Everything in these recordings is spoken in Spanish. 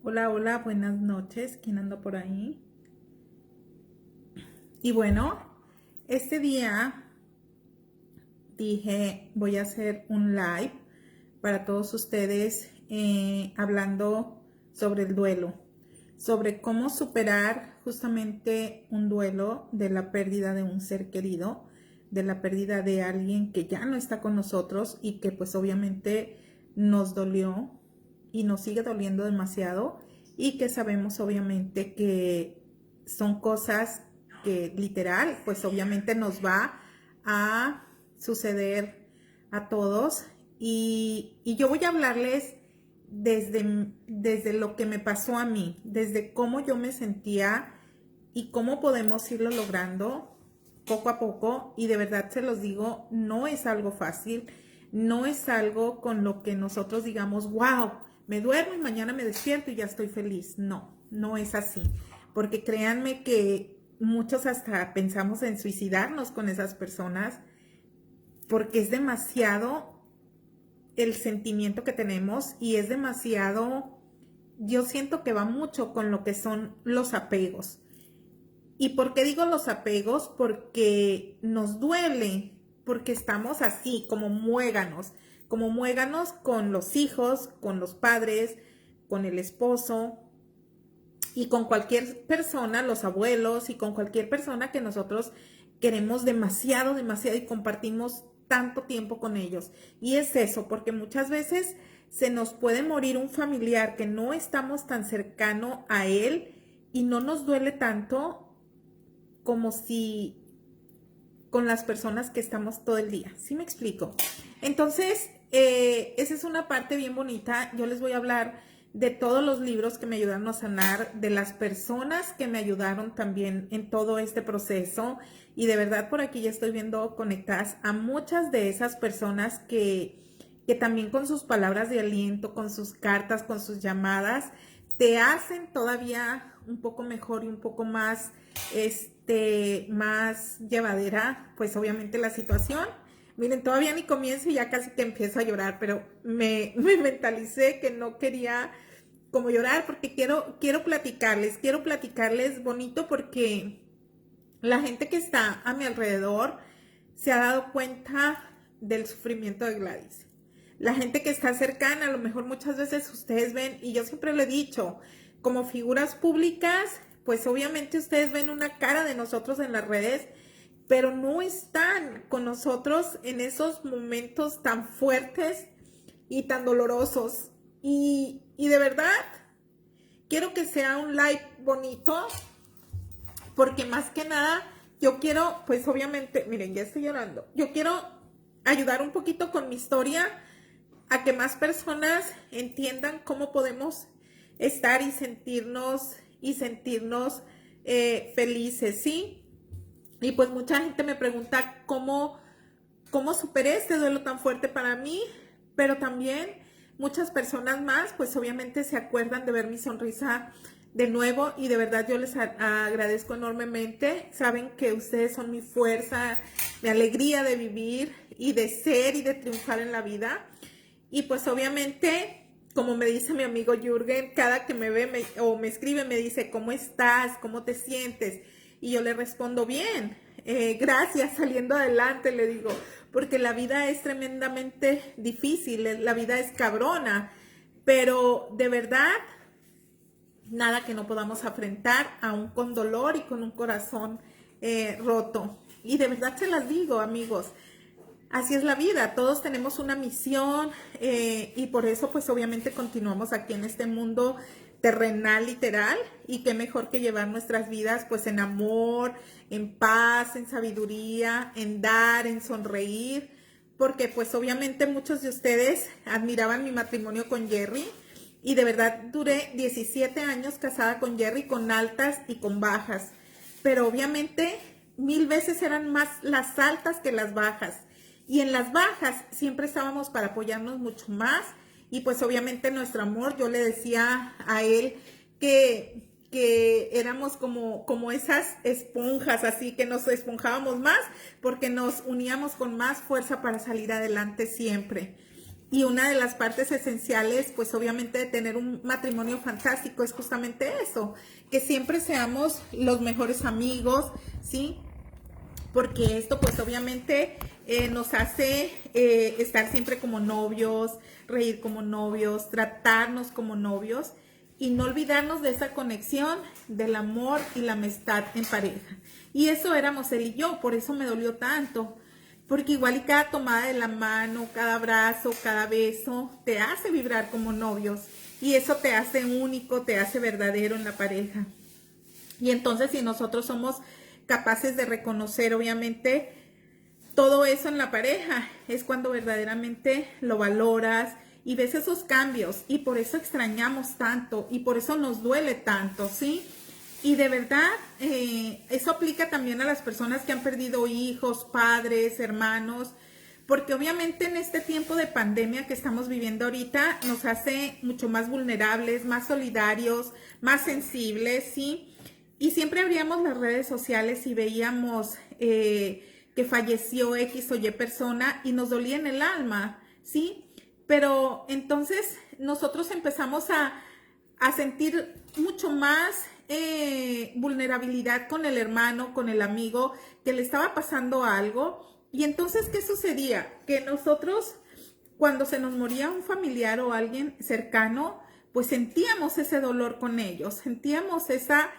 Hola, hola, buenas noches. ¿Quién anda por ahí? Y bueno, este día dije, voy a hacer un live para todos ustedes hablando sobre el duelo, sobre cómo superar justamente un duelo de la pérdida de un ser querido, de la pérdida de alguien que ya no está con nosotros y que pues obviamente nos dolió y nos sigue doliendo demasiado y que sabemos obviamente que son cosas que literal pues obviamente nos va a suceder a todos y yo voy a hablarles desde lo que me pasó a mí, desde cómo yo me sentía y cómo podemos irlo logrando poco a poco. Y de verdad se los digo, no es algo fácil, no es algo con lo que nosotros digamos, wow, me duermo y mañana me despierto y ya estoy feliz. No, no es así, porque créanme que muchos hasta pensamos en suicidarnos con esas personas porque es demasiado el sentimiento que tenemos y es demasiado, yo siento que va mucho con lo que son los apegos. ¿Y por qué digo los apegos? Porque nos duele, porque estamos así, como muéganos con los hijos, con los padres, con el esposo y con cualquier persona, los abuelos y con cualquier persona que nosotros queremos demasiado, demasiado y compartimos tanto tiempo con ellos. Y es eso, porque muchas veces se nos puede morir un familiar que no estamos tan cercano a él y no nos duele tanto como si con las personas que estamos todo el día. ¿Sí me explico? Entonces, esa es una parte bien bonita. Yo les voy a hablar de todos los libros que me ayudaron a sanar, de las personas que me ayudaron también en todo este proceso. Y de verdad por aquí ya estoy viendo conectadas a muchas de esas personas que también con sus palabras de aliento, con sus cartas, con sus llamadas, te hacen todavía un poco mejor y un poco más, más llevadera, pues obviamente la situación. Miren, todavía ni comienzo y ya casi que empiezo a llorar, pero me mentalicé que no quería como llorar porque quiero platicarles bonito porque la gente que está a mi alrededor se ha dado cuenta del sufrimiento de Gladys. La gente que está cercana, a lo mejor muchas veces ustedes ven, y yo siempre lo he dicho, como figuras públicas, pues obviamente ustedes ven una cara de nosotros en las redes, pero no están con nosotros en esos momentos tan fuertes y tan dolorosos. Y de verdad, quiero que sea un live bonito, porque más que nada yo quiero, pues obviamente, miren, ya estoy llorando, yo quiero ayudar un poquito con mi historia a que más personas entiendan cómo podemos estar y sentirnos felices, ¿sí? Y pues mucha gente me pregunta cómo superé este duelo tan fuerte para mí, pero también muchas personas más, pues obviamente se acuerdan de ver mi sonrisa de nuevo y de verdad yo les agradezco enormemente. Saben que ustedes son mi fuerza, mi alegría de vivir y de ser y de triunfar en la vida. Y pues obviamente, como me dice mi amigo Jürgen, cada que me ve o me escribe me dice, ¿cómo estás? ¿Cómo te sientes? Y yo le respondo bien, gracias, saliendo adelante, le digo, porque la vida es tremendamente difícil, la vida es cabrona, pero de verdad, nada que no podamos afrontar, aún con dolor y con un corazón roto. Y de verdad se las digo, amigos, así es la vida, todos tenemos una misión y por eso pues obviamente continuamos aquí en este mundo terrenal literal y qué mejor que llevar nuestras vidas pues en amor, en paz, en sabiduría, en dar, en sonreír, porque pues obviamente muchos de ustedes admiraban mi matrimonio con Jerry y de verdad duré 17 años casada con Jerry con altas y con bajas, pero obviamente mil veces eran más las altas que las bajas. Y en las bajas siempre estábamos para apoyarnos mucho más. Y pues obviamente nuestro amor, yo le decía a él que éramos como esas esponjas, así que nos esponjábamos más porque nos uníamos con más fuerza para salir adelante siempre. Y una de las partes esenciales, pues obviamente de tener un matrimonio fantástico es justamente eso, que siempre seamos los mejores amigos, ¿sí? Porque esto pues obviamente nos hace estar siempre como novios, reír como novios, tratarnos como novios y no olvidarnos de esa conexión del amor y la amistad en pareja. Y eso éramos él y yo, por eso me dolió tanto. Porque igual y cada tomada de la mano, cada abrazo, cada beso, te hace vibrar como novios. Y eso te hace único, te hace verdadero en la pareja. Y entonces si nosotros somos capaces de reconocer, obviamente, todo eso en la pareja, es cuando verdaderamente lo valoras y ves esos cambios. Y por eso extrañamos tanto y por eso nos duele tanto, ¿sí? Y de verdad, eso aplica también a las personas que han perdido hijos, padres, hermanos, porque obviamente en este tiempo de pandemia que estamos viviendo ahorita nos hace mucho más vulnerables, más solidarios, más sensibles, ¿sí? Y siempre abríamos las redes sociales y veíamos que falleció X o Y persona y nos dolía en el alma, ¿sí? Pero entonces nosotros empezamos a sentir mucho más vulnerabilidad con el hermano, con el amigo, que le estaba pasando algo. Y entonces, ¿qué sucedía? Que nosotros, cuando se nos moría un familiar o alguien cercano, pues sentíamos ese dolor con ellos, sentíamos esa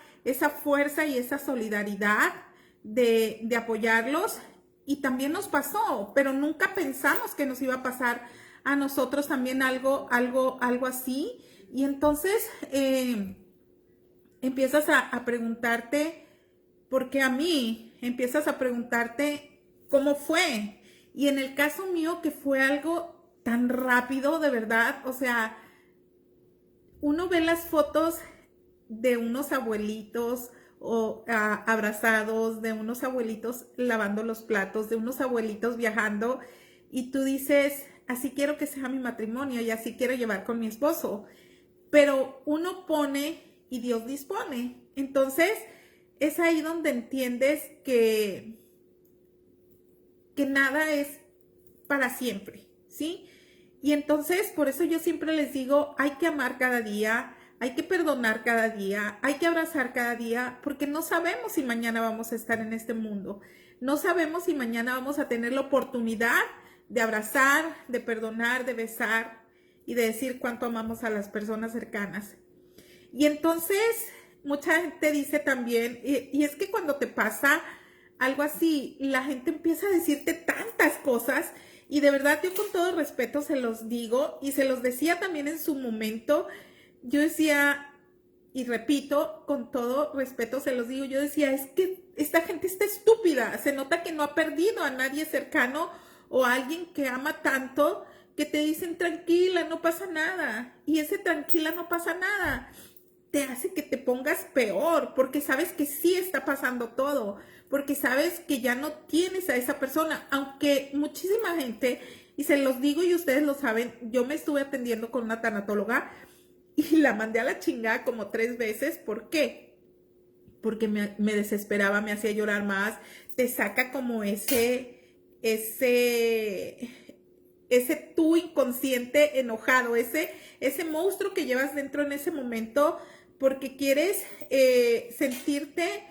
fuerza y esa solidaridad de apoyarlos. Y también nos pasó, pero nunca pensamos que nos iba a pasar a nosotros también algo así. Y entonces empiezas a preguntarte, ¿por qué a mí? Empiezas a preguntarte cómo fue. Y en el caso mío, que fue algo tan rápido, de verdad, o sea, uno ve las fotos de unos abuelitos o abrazados, de unos abuelitos lavando los platos, de unos abuelitos viajando, y tú dices, así quiero que sea mi matrimonio y así quiero llevar con mi esposo. Pero uno pone y Dios dispone. Entonces, es ahí donde entiendes que nada es para siempre, ¿sí? Y entonces, por eso yo siempre les digo, hay que amar cada día, hay que perdonar cada día, hay que abrazar cada día, porque no sabemos si mañana vamos a estar en este mundo. No sabemos si mañana vamos a tener la oportunidad de abrazar, de perdonar, de besar y de decir cuánto amamos a las personas cercanas. Y entonces, mucha gente dice también, y es que cuando te pasa algo así, la gente empieza a decirte tantas cosas, y de verdad yo con todo respeto se los digo, y se los decía también en su momento, yo decía, y repito, con todo respeto se los digo, yo decía, es que esta gente está estúpida, se nota que no ha perdido a nadie cercano o a alguien que ama tanto, que te dicen tranquila, no pasa nada, y ese tranquila, no pasa nada te hace que te pongas peor, porque sabes que sí está pasando todo, porque sabes que ya no tienes a esa persona, aunque muchísima gente, y se los digo y ustedes lo saben, yo me estuve atendiendo con una tanatóloga y la mandé a la chingada como 3 veces. ¿Por qué? Porque me desesperaba, me hacía llorar más, te saca como ese tú inconsciente enojado, ese monstruo que llevas dentro en ese momento, porque quieres sentirte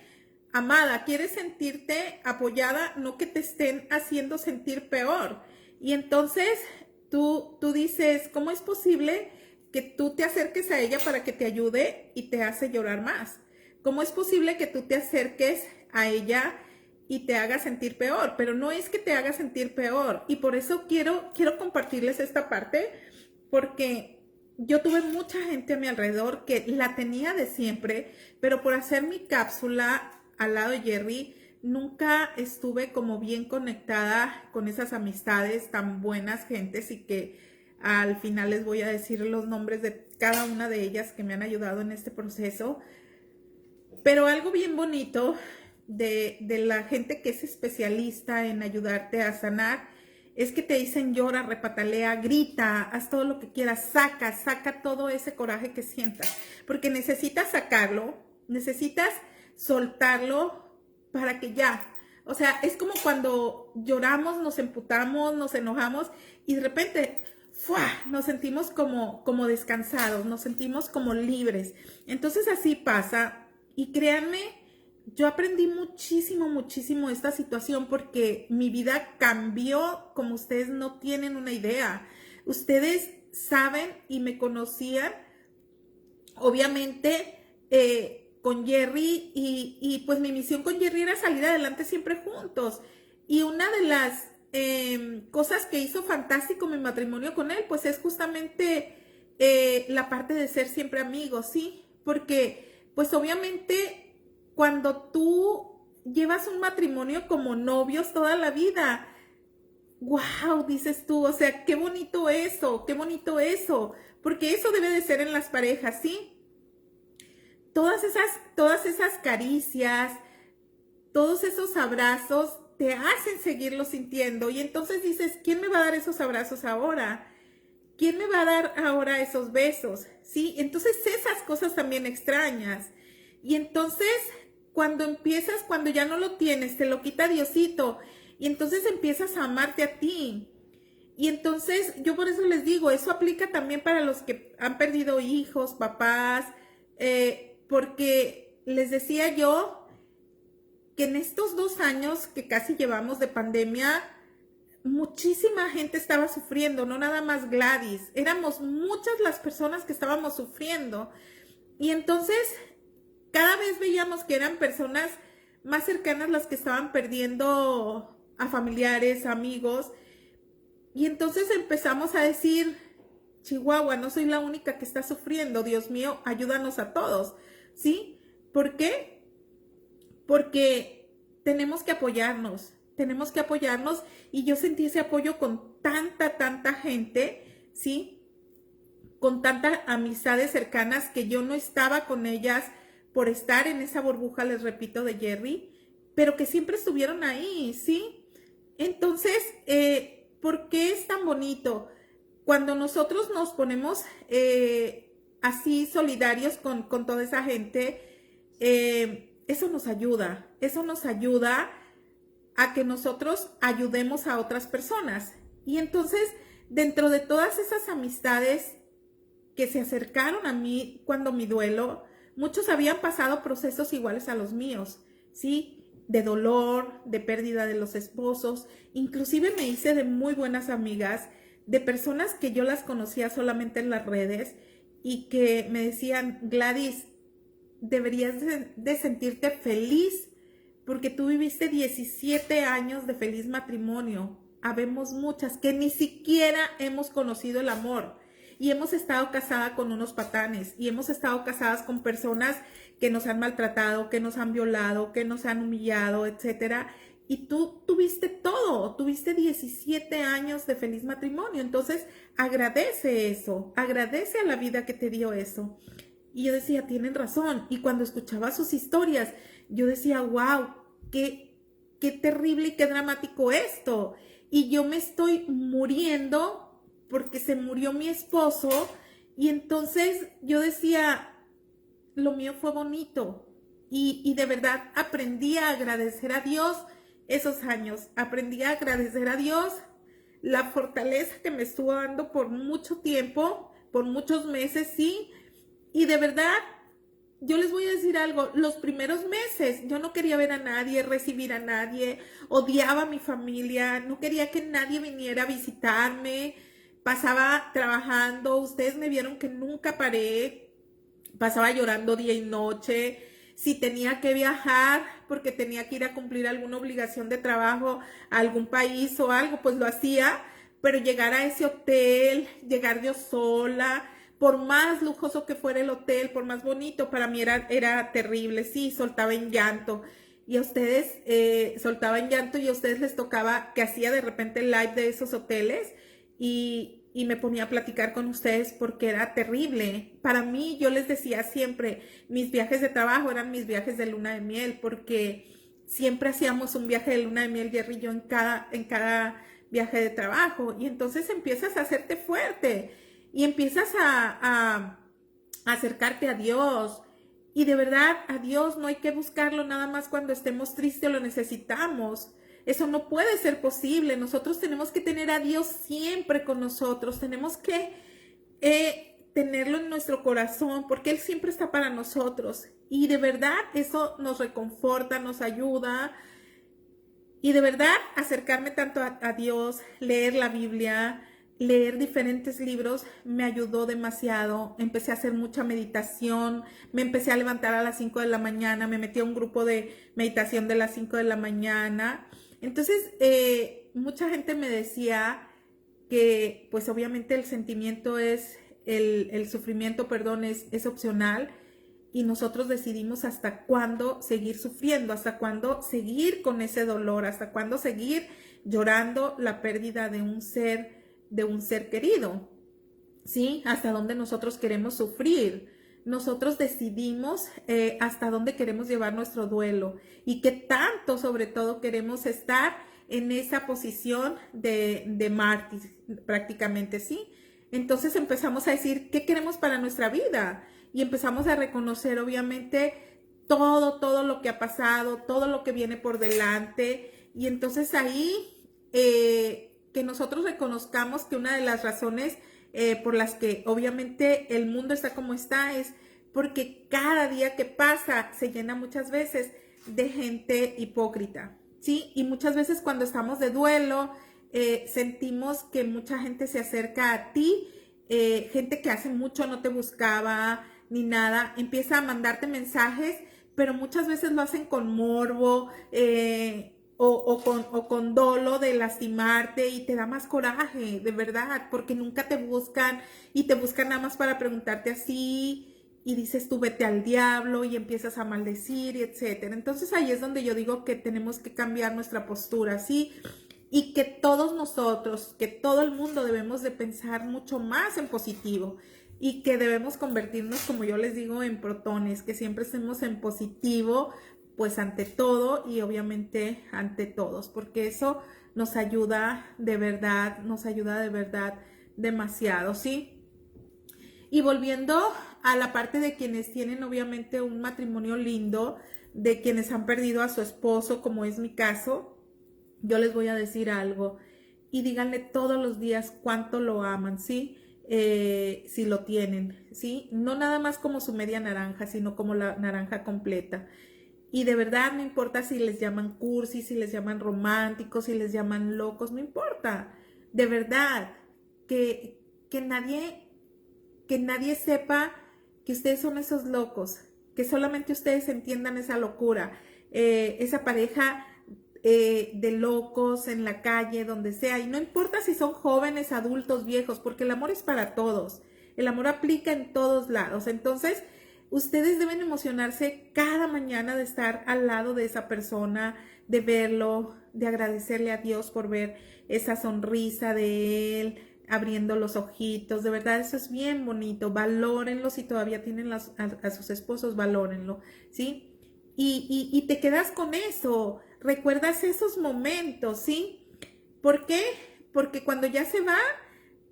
amada, quieres sentirte apoyada, no que te estén haciendo sentir peor. Y entonces tú dices, ¿cómo es posible que tú te acerques a ella para que te ayude y te hace llorar más? ¿Cómo es posible que tú te acerques a ella y te haga sentir peor? Pero no es que te haga sentir peor. Y por eso quiero compartirles esta parte, porque yo tuve mucha gente a mi alrededor que la tenía de siempre, pero por hacer mi cápsula al lado de Jerry, nunca estuve como bien conectada con esas amistades tan buenas gentes, y que al final les voy a decir los nombres de cada una de ellas que me han ayudado en este proceso. Pero algo bien bonito de la gente que es especialista en ayudarte a sanar es que te dicen llora, repatalea, grita, haz todo lo que quieras, saca todo ese coraje que sientas, porque necesitas sacarlo, necesitas soltarlo para que ya, o sea, es como cuando lloramos, nos emputamos, nos enojamos y de repente ¡fua!, nos sentimos como descansados, nos sentimos como libres. Entonces así pasa y créanme, yo aprendí muchísimo, muchísimo esta situación porque mi vida cambió como ustedes no tienen una idea. Ustedes saben y me conocían, obviamente, con Jerry y pues mi misión con Jerry era salir adelante siempre juntos. Y una de las cosas que hizo fantástico mi matrimonio con él, pues es justamente la parte de ser siempre amigos, ¿sí? Porque pues obviamente cuando tú llevas un matrimonio como novios toda la vida, wow, dices tú, o sea, qué bonito eso, porque eso debe de ser en las parejas, ¿sí? Todas esas caricias, todos esos abrazos te hacen seguirlo sintiendo y entonces dices, ¿quién me va a dar esos abrazos ahora? ¿Quién me va a dar ahora esos besos? ¿Sí? Entonces esas cosas también extrañas. Y entonces cuando ya no lo tienes, te lo quita Diosito y entonces empiezas a amarte a ti. Y entonces yo por eso les digo, eso aplica también para los que han perdido hijos, papás, porque les decía yo que en estos 2 años que casi llevamos de pandemia, muchísima gente estaba sufriendo, no nada más Gladys, éramos muchas las personas que estábamos sufriendo. Y entonces cada vez veíamos que eran personas más cercanas las que estaban perdiendo a familiares, amigos. Y entonces empezamos a decir, Chihuahua, no soy la única que está sufriendo, Dios mío, ayúdanos a todos, ¿sí? ¿Por qué? Porque tenemos que apoyarnos y yo sentí ese apoyo con tanta gente, ¿sí? Con tantas amistades cercanas que yo no estaba con ellas por estar en esa burbuja, les repito, de Jerry, pero que siempre estuvieron ahí, ¿sí? Entonces, ¿por qué es tan bonito? Cuando nosotros nos ponemos así solidarios con toda esa gente, eso nos ayuda a que nosotros ayudemos a otras personas. Y entonces, dentro de todas esas amistades que se acercaron a mí cuando mi duelo, muchos habían pasado procesos iguales a los míos, ¿sí? De dolor, de pérdida de los esposos, inclusive me hice de muy buenas amigas, de personas que yo las conocía solamente en las redes y que me decían, Gladys, deberías de sentirte feliz porque tú viviste 17 años de feliz matrimonio. Habemos muchas que ni siquiera hemos conocido el amor y hemos estado casadas con unos patanes y hemos estado casadas con personas que nos han maltratado, que nos han violado, que nos han humillado, etcétera. Y tú tuviste todo, tuviste 17 años de feliz matrimonio. Entonces agradece eso, agradece a la vida que te dio eso. Y yo decía, tienen razón. Y cuando escuchaba sus historias, yo decía, wow, qué terrible y qué dramático esto. Y yo me estoy muriendo porque se murió mi esposo. Y entonces yo decía, lo mío fue bonito. Y de verdad aprendí a agradecer a Dios esos años. Aprendí a agradecer a Dios la fortaleza que me estuvo dando por mucho tiempo, por muchos meses, sí. Y de verdad, yo les voy a decir algo, los primeros meses yo no quería ver a nadie, recibir a nadie, odiaba a mi familia, no quería que nadie viniera a visitarme, pasaba trabajando, ustedes me vieron que nunca paré, pasaba llorando día y noche, si tenía que viajar porque tenía que ir a cumplir alguna obligación de trabajo a algún país o algo, pues lo hacía, pero llegar a ese hotel, llegar yo sola, por más lujoso que fuera el hotel, por más bonito, para mí era terrible, sí, soltaba en llanto. Y a ustedes, soltaba en llanto y a ustedes les tocaba que hacía de repente el live de esos hoteles y me ponía a platicar con ustedes porque era terrible. Para mí, yo les decía siempre, mis viajes de trabajo eran mis viajes de luna de miel porque siempre hacíamos un viaje de luna de miel, Jerry y yo, en cada viaje de trabajo. Y entonces empiezas a hacerte fuerte y empiezas a acercarte a Dios. Y de verdad, a Dios no hay que buscarlo nada más cuando estemos tristes o lo necesitamos. eso no puede ser posible. Nosotros tenemos que tener a Dios siempre con nosotros, tenemos que tenerlo en nuestro corazón, porque Él siempre está para nosotros. Y de verdad eso nos reconforta, nos ayuda. Y de verdad acercarme tanto a Dios, leer la Biblia, leer diferentes libros, me ayudó demasiado. Empecé a hacer mucha meditación, me empecé a levantar a las 5 de la mañana, me metí a un grupo de meditación de las 5 de la mañana. Entonces, mucha gente me decía que pues obviamente el sentimiento es, el sufrimiento, perdón, es opcional, y nosotros decidimos hasta cuándo seguir sufriendo, hasta cuándo seguir con ese dolor, hasta cuándo seguir llorando la pérdida de un ser querido, ¿sí? Hasta dónde nosotros queremos sufrir. Nosotros decidimos hasta dónde queremos llevar nuestro duelo y qué tanto, sobre todo, queremos estar en esa posición de mártir, prácticamente, ¿sí? Entonces empezamos a decir, ¿qué queremos para nuestra vida? Y empezamos a reconocer, obviamente, todo lo que ha pasado, todo lo que viene por delante. Y entonces ahí, que nosotros reconozcamos que una de las razones por las que obviamente el mundo está como está es porque cada día que pasa se llena muchas veces de gente hipócrita, ¿sí? Y muchas veces cuando estamos de duelo, sentimos que mucha gente se acerca a ti, gente que hace mucho no te buscaba ni nada, empieza a mandarte mensajes, pero muchas veces lo hacen con morbo, o con dolo de lastimarte, y te da más coraje, de verdad, porque nunca te buscan y te buscan nada más para preguntarte así, y dices tú vete al diablo y empiezas a maldecir y etcétera. Entonces ahí es donde yo digo que tenemos que cambiar nuestra postura, ¿sí? Y que todos nosotros, que todo el mundo debemos de pensar mucho más en positivo y que debemos convertirnos, como yo les digo, en protones, que siempre estemos en positivo, pues ante todo y obviamente ante todos, porque eso nos ayuda de verdad, demasiado, ¿sí? Y volviendo a la parte de quienes tienen obviamente un matrimonio lindo, de quienes han perdido a su esposo, como es mi caso, yo les voy a decir algo y díganle todos los días cuánto lo aman, ¿sí? Si lo tienen, ¿sí? No nada más como su media naranja, sino como la naranja completa. Y de verdad no importa si les llaman cursis, si les llaman románticos, si les llaman locos, no importa. De verdad, que nadie sepa que ustedes son esos locos, que solamente ustedes entiendan esa locura, esa pareja de locos en la calle, donde sea. Y no importa si son jóvenes, adultos, viejos, porque el amor es para todos. El amor aplica en todos lados. Entonces, ustedes deben emocionarse cada mañana de estar al lado de esa persona, de verlo, de agradecerle a Dios por ver esa sonrisa de él, abriendo los ojitos. De verdad, eso es bien bonito. Valórenlo. Si todavía tienen a sus esposos, valórenlo, ¿sí? Y te quedas con eso. Recuerdas esos momentos, ¿sí? ¿Por qué? Porque cuando ya se va,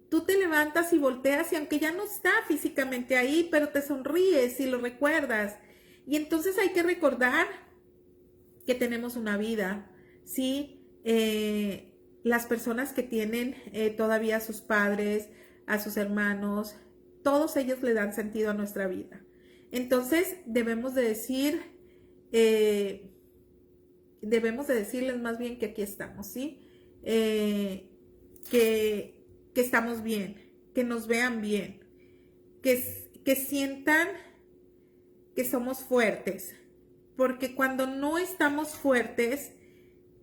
tú te levantas y volteas y aunque ya no está físicamente ahí, pero te sonríes y lo recuerdas. Y entonces hay que recordar que tenemos una vida, ¿sí? Las personas que tienen todavía a sus padres, a sus hermanos, todos ellos le dan sentido a nuestra vida. Entonces debemos de decirles más bien que aquí estamos, ¿sí? Que estamos bien, que nos vean bien, que sientan que somos fuertes, porque cuando no estamos fuertes,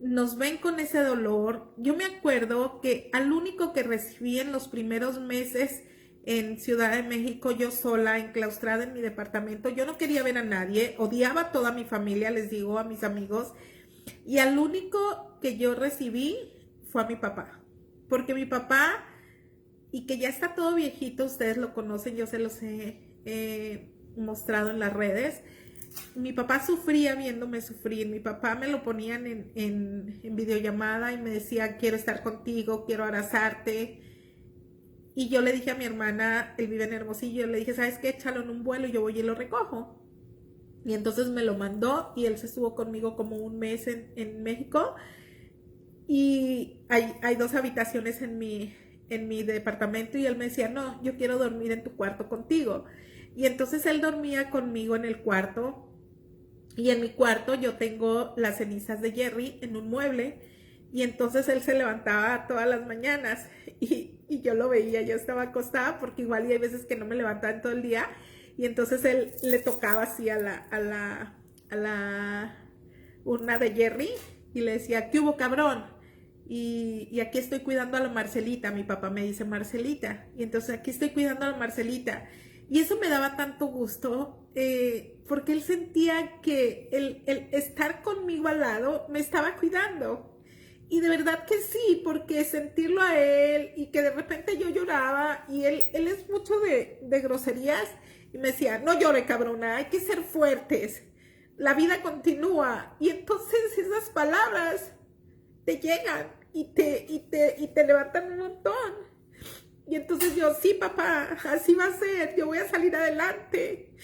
nos ven con ese dolor. Yo me acuerdo que al único que recibí en los primeros meses en Ciudad de México, yo sola, enclaustrada en mi departamento, yo no quería ver a nadie, odiaba a toda mi familia, les digo, a mis amigos, y al único que yo recibí fue a mi papá, porque mi papá, y que ya está todo viejito, ustedes lo conocen, yo se los he mostrado en las redes. Mi papá sufría viéndome sufrir. Mi papá me lo ponían en videollamada y me decía, quiero estar contigo, quiero abrazarte. Y yo le dije a mi hermana, él vive en Hermosillo, le dije, ¿sabes qué? Échalo en un vuelo y yo voy y lo recojo. Y entonces me lo mandó y él se estuvo conmigo como un mes en México. y hay dos habitaciones en mi departamento y él me decía, no, yo quiero dormir en tu cuarto contigo. Y entonces él dormía conmigo en el cuarto y en mi cuarto yo tengo las cenizas de Jerry en un mueble y entonces él se levantaba todas las mañanas y yo lo veía, yo estaba acostada porque igual y hay veces que no me levantaba en todo el día y entonces él le tocaba así a la urna de Jerry y le decía, ¿qué hubo, cabrón? Y aquí estoy cuidando a la Marcelita, mi papá me dice Marcelita, y entonces aquí estoy cuidando a la Marcelita. Y eso me daba tanto gusto, porque él sentía que el estar conmigo al lado me estaba cuidando. Y de verdad que sí, porque sentirlo a él y que de repente yo lloraba, y él es mucho de groserías, y me decía, no llore, cabrona, hay que ser fuertes, la vida continúa. Y entonces esas palabras te llegan y te levantan un montón. Y entonces yo, sí, papá, así va a ser, yo voy a salir adelante.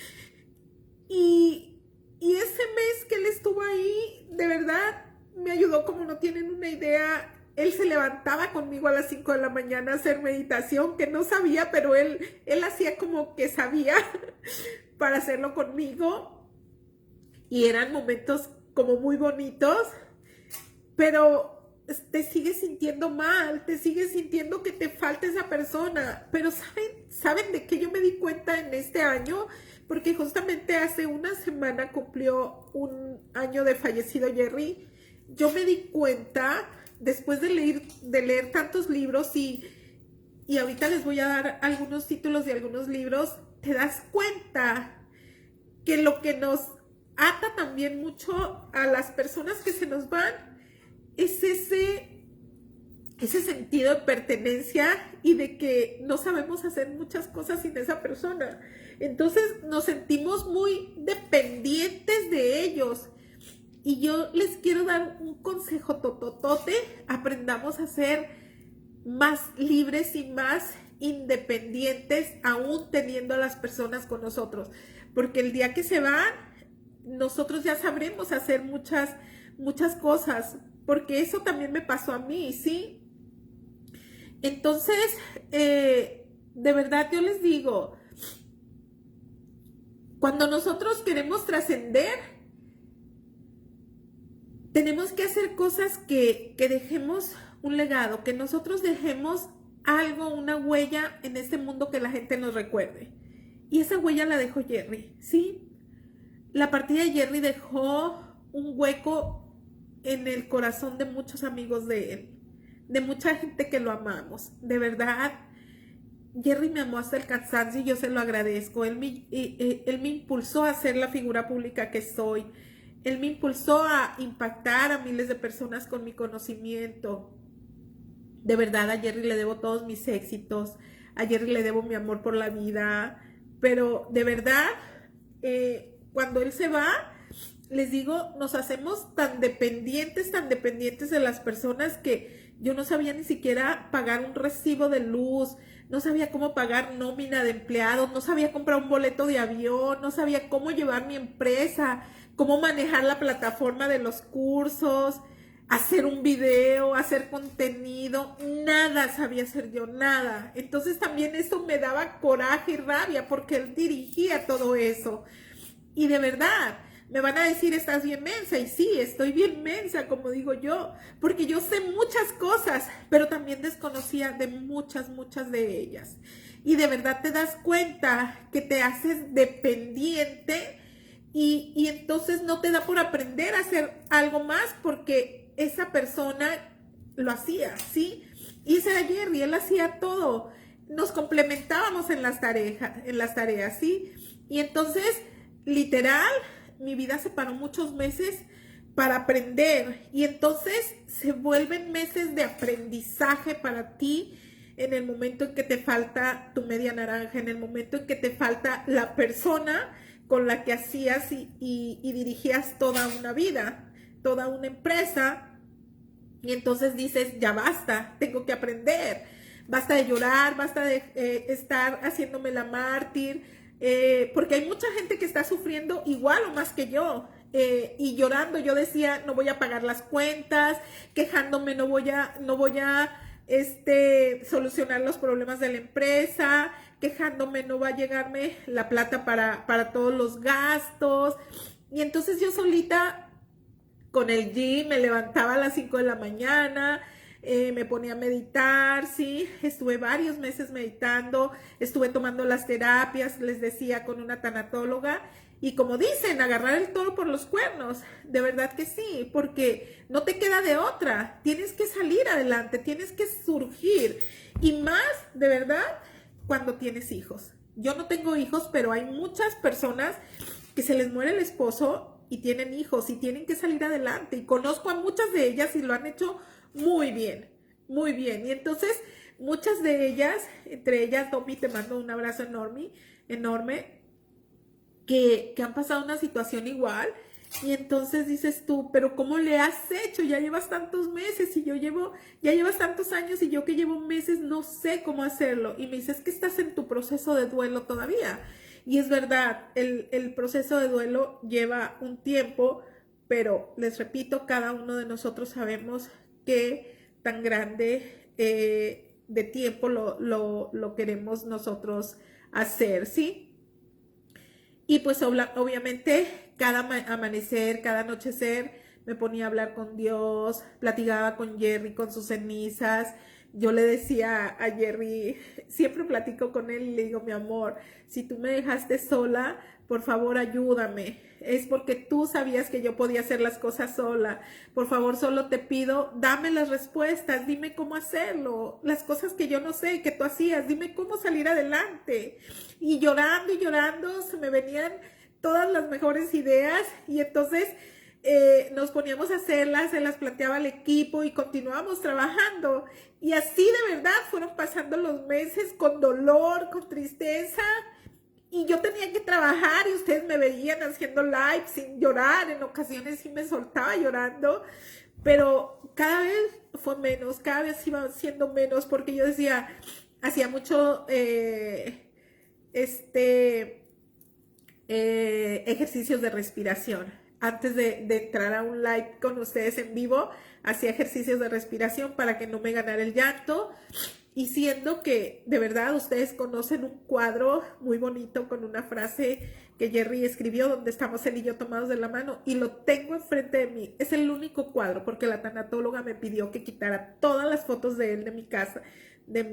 Y ese mes que él estuvo ahí, de verdad, me ayudó como no tienen una idea. Él se levantaba conmigo a las 5 de la mañana a hacer meditación, que no sabía, pero él hacía como que sabía para hacerlo conmigo. Y eran momentos como muy bonitos, pero te sigues sintiendo mal, te sigues sintiendo que te falta esa persona. Pero ¿saben de qué yo me di cuenta en este año? Porque justamente hace una semana cumplió un año de fallecido Jerry. Yo me di cuenta, después de leer tantos libros y ahorita les voy a dar algunos títulos de algunos libros, te das cuenta que lo que nos ata también mucho a las personas que se nos van es ese sentido de pertenencia y de que no sabemos hacer muchas cosas sin esa persona. Entonces nos sentimos muy dependientes de ellos. Y yo les quiero dar un consejo tototote: aprendamos a ser más libres y más independientes, aún teniendo a las personas con nosotros. Porque el día que se van, nosotros ya sabremos hacer muchas cosas. Porque eso también me pasó a mí, ¿sí? Entonces, de verdad yo les digo, cuando nosotros queremos trascender, tenemos que hacer cosas que dejemos un legado, que nosotros dejemos algo, una huella en este mundo que la gente nos recuerde. Y esa huella la dejó Jerry, ¿sí? La partida de Jerry dejó un hueco en el corazón de muchos amigos de él, de mucha gente que lo amamos. De verdad, Jerry me amó hasta el cansancio y yo se lo agradezco. Él me impulsó a ser la figura pública que soy. Él me impulsó a impactar a miles de personas con mi conocimiento. De verdad, a Jerry le debo todos mis éxitos. A Jerry le debo mi amor por la vida. Pero de verdad, cuando él se va, les digo, nos hacemos tan dependientes de las personas que yo no sabía ni siquiera pagar un recibo de luz, no sabía cómo pagar nómina de empleados, no sabía comprar un boleto de avión, no sabía cómo llevar mi empresa, cómo manejar la plataforma de los cursos, hacer un video, hacer contenido, nada sabía hacer yo, nada. Entonces también eso me daba coraje y rabia porque él dirigía todo eso. Y de verdad, me van a decir, estás bien mensa, y sí, estoy bien mensa, como digo yo, porque yo sé muchas cosas, pero también desconocía de muchas de ellas. Y de verdad te das cuenta que te haces dependiente y entonces no te da por aprender a hacer algo más porque esa persona lo hacía, ¿sí? Y ese era Jerry, él hacía todo. Nos complementábamos en las tareas, ¿sí? Y entonces, literal, mi vida se paró muchos meses para aprender y entonces se vuelven meses de aprendizaje para ti en el momento en que te falta tu media naranja, en el momento en que te falta la persona con la que hacías y dirigías toda una vida, toda una empresa. Y entonces dices, ya basta, tengo que aprender, basta de llorar, basta de estar haciéndome la mártir, porque hay mucha gente que está sufriendo igual o más que yo. y llorando yo decía, no voy a pagar las cuentas, quejándome, no voy a solucionar los problemas de la empresa, quejándome, no va a llegarme la plata para todos los gastos. Y entonces yo solita con el gym me levantaba a las 5 de la mañana, me ponía a meditar, sí, estuve varios meses meditando, estuve tomando las terapias, les decía, con una tanatóloga. Y como dicen, agarrar el toro por los cuernos, de verdad que sí, porque no te queda de otra, tienes que salir adelante, tienes que surgir, y más, de verdad, cuando tienes hijos. Yo no tengo hijos, pero hay muchas personas que se les muere el esposo y tienen hijos y tienen que salir adelante, y conozco a muchas de ellas y lo han hecho muy bien, muy bien. Y entonces, muchas de ellas, entre ellas, Domi, te mando un abrazo enorme, enorme, que han pasado una situación igual. Y entonces dices tú, pero ¿cómo le has hecho? Ya llevas tantos meses y ya llevas tantos años y yo que llevo meses no sé cómo hacerlo. Y me dices que estás en tu proceso de duelo todavía. Y es verdad, el proceso de duelo lleva un tiempo, pero les repito, cada uno de nosotros sabemos qué tan grande de tiempo lo queremos nosotros hacer, ¿sí? Y pues obviamente cada amanecer, cada anochecer me ponía a hablar con Dios, platicaba con Jerry, con sus cenizas. Yo le decía a Jerry, siempre platico con él y le digo, mi amor, si tú me dejaste sola, por favor ayúdame. Es porque tú sabías que yo podía hacer las cosas sola. Por favor, solo te pido, dame las respuestas, dime cómo hacerlo. Las cosas que yo no sé, que tú hacías, dime cómo salir adelante. Y llorando, se me venían todas las mejores ideas, y entonces nos poníamos a hacerlas, se las planteaba al equipo y continuábamos trabajando. Y así de verdad fueron pasando los meses con dolor, con tristeza. Y yo tenía que trabajar y ustedes me veían haciendo live sin llorar. En ocasiones sí me soltaba llorando, pero cada vez fue menos, cada vez iba siendo menos, porque yo decía, hacía mucho ejercicios de respiración. Antes de entrar a un live con ustedes en vivo, hacía ejercicios de respiración para que no me ganara el llanto. Y siendo que de verdad ustedes conocen un cuadro muy bonito con una frase que Jerry escribió, donde estamos él y yo tomados de la mano, y lo tengo enfrente de mí. Es el único cuadro, porque la tanatóloga me pidió que quitara todas las fotos de él de mi casa, de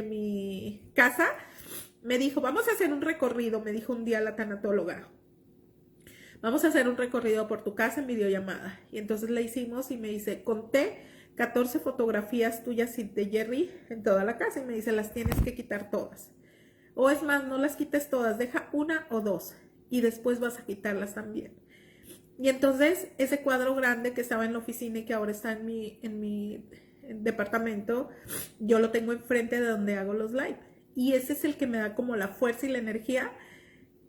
mi casa. Me dijo, vamos a hacer un recorrido, me dijo un día la tanatóloga. Vamos a hacer un recorrido por tu casa en videollamada. Y entonces la hicimos y me dice, conté 14 fotografías tuyas y de Jerry en toda la casa, y me dice, las tienes que quitar todas. O es más, no las quites todas, deja una o dos y después vas a quitarlas también. Y entonces ese cuadro grande que estaba en la oficina y que ahora está en mi departamento, yo lo tengo enfrente de donde hago los live. Y ese es el que me da como la fuerza y la energía,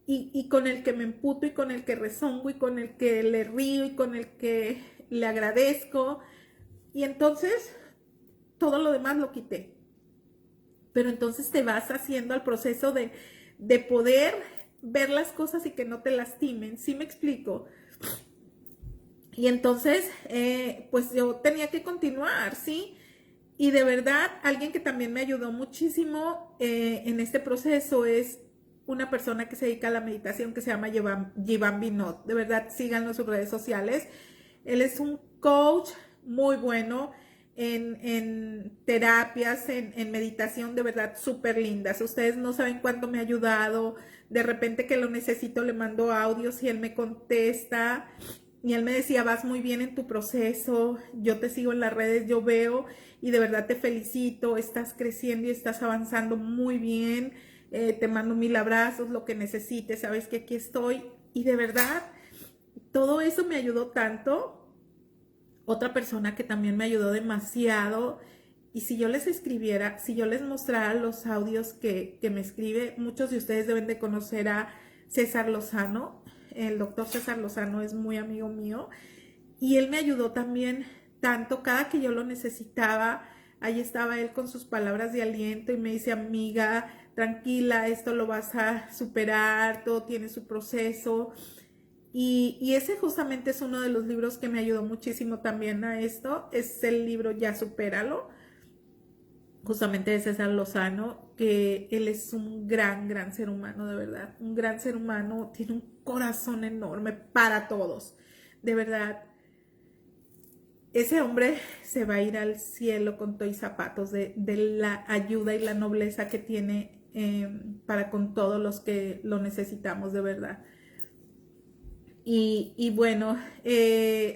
y con el que me emputo y con el que rezongo y con el que le río y con el que le agradezco. Y entonces todo lo demás lo quité. Pero entonces te vas haciendo al proceso de poder ver las cosas y que no te lastimen. ¿Sí me explico? Y entonces, pues yo tenía que continuar, ¿sí? Y de verdad, alguien que también me ayudó muchísimo en este proceso es una persona que se dedica a la meditación, que se llama Jivan Binod. De verdad, síganlo en sus redes sociales. Él es un coach muy bueno en terapias, en meditación, de verdad, súper lindas. Ustedes no saben cuánto me ha ayudado. De repente que lo necesito, le mando audios y él me contesta. Y él me decía, vas muy bien en tu proceso, yo te sigo en las redes, yo veo y de verdad te felicito, estás creciendo y estás avanzando muy bien. Te mando 1000 abrazos, lo que necesites, sabes que aquí estoy. Y de verdad, todo eso me ayudó tanto. Otra persona que también me ayudó demasiado, y si yo les escribiera, si yo les mostrara los audios que me escribe, muchos de ustedes deben de conocer a César Lozano. El doctor César Lozano es muy amigo mío y él me ayudó también tanto. Cada que yo lo necesitaba, ahí estaba él con sus palabras de aliento y me dice, amiga, tranquila, esto lo vas a superar, todo tiene su proceso. Y ese justamente es uno de los libros que me ayudó muchísimo también a esto. Es el libro Ya Supéralo, justamente de César Lozano, que él es un gran ser humano, de verdad. Un gran ser humano, tiene un corazón enorme para todos, de verdad. Ese hombre se va a ir al cielo con todos y zapatos de la ayuda y la nobleza que tiene para con todos los que lo necesitamos, de verdad. Y bueno,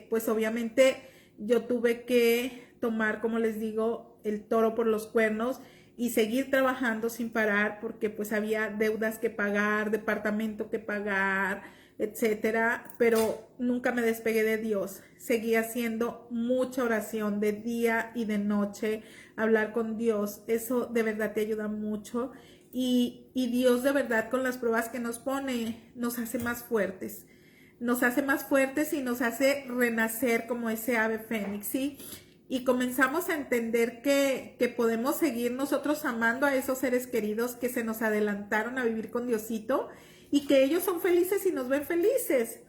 pues obviamente yo tuve que tomar, como les digo, el toro por los cuernos y seguir trabajando sin parar porque pues había deudas que pagar, departamento que pagar, etcétera, pero nunca me despegué de Dios. Seguí haciendo mucha oración de día y de noche, hablar con Dios. Eso de verdad te ayuda mucho. Y Dios de verdad con las pruebas que nos pone nos hace más fuertes. Nos hace más fuertes y nos hace renacer como ese ave fénix, ¿sí? Y comenzamos a entender que podemos seguir nosotros amando a esos seres queridos que se nos adelantaron a vivir con Diosito y que ellos son felices y nos ven felices.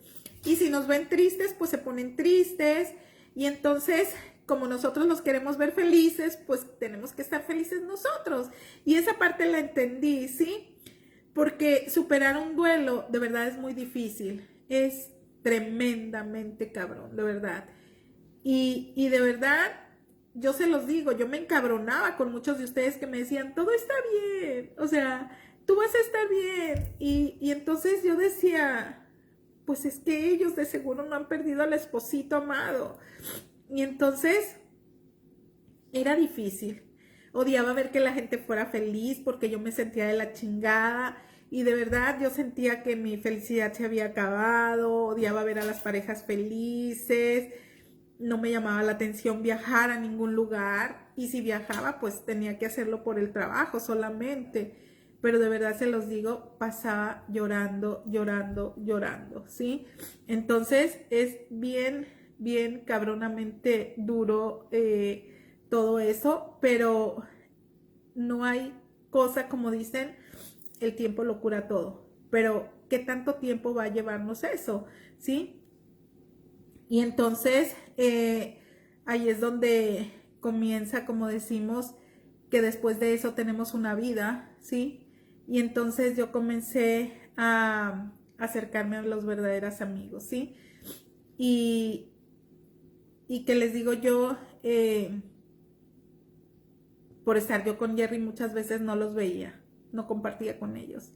Y si nos ven tristes, pues se ponen tristes. Y entonces, como nosotros los queremos ver felices, pues tenemos que estar felices nosotros. Y esa parte la entendí, ¿sí? Porque superar un duelo de verdad es muy difícil. Es tremendamente cabrón, de verdad. Y de verdad, yo se los digo, yo me encabronaba con muchos de ustedes que me decían, todo está bien, o sea, tú vas a estar bien. Y entonces yo decía, pues es que ellos de seguro no han perdido al esposito amado. Y entonces era difícil. Odiaba ver que la gente fuera feliz porque yo me sentía de la chingada y de verdad yo sentía que mi felicidad se había acabado, odiaba ver a las parejas felices, no me llamaba la atención viajar a ningún lugar y si viajaba pues tenía que hacerlo por el trabajo solamente. Pero de verdad se los digo, pasaba llorando, llorando, llorando, ¿sí? Entonces es bien cabronamente duro todo eso, pero no hay cosa, como dicen, el tiempo lo cura todo. Pero, ¿qué tanto tiempo va a llevarnos eso? ¿Sí? Y entonces, ahí es donde comienza, como decimos, que después de eso tenemos una vida, ¿sí? Y entonces yo comencé a acercarme a los verdaderos amigos, ¿sí? Y, y que les digo yo, por estar yo con Jerry muchas veces no los veía, no compartía con ellos.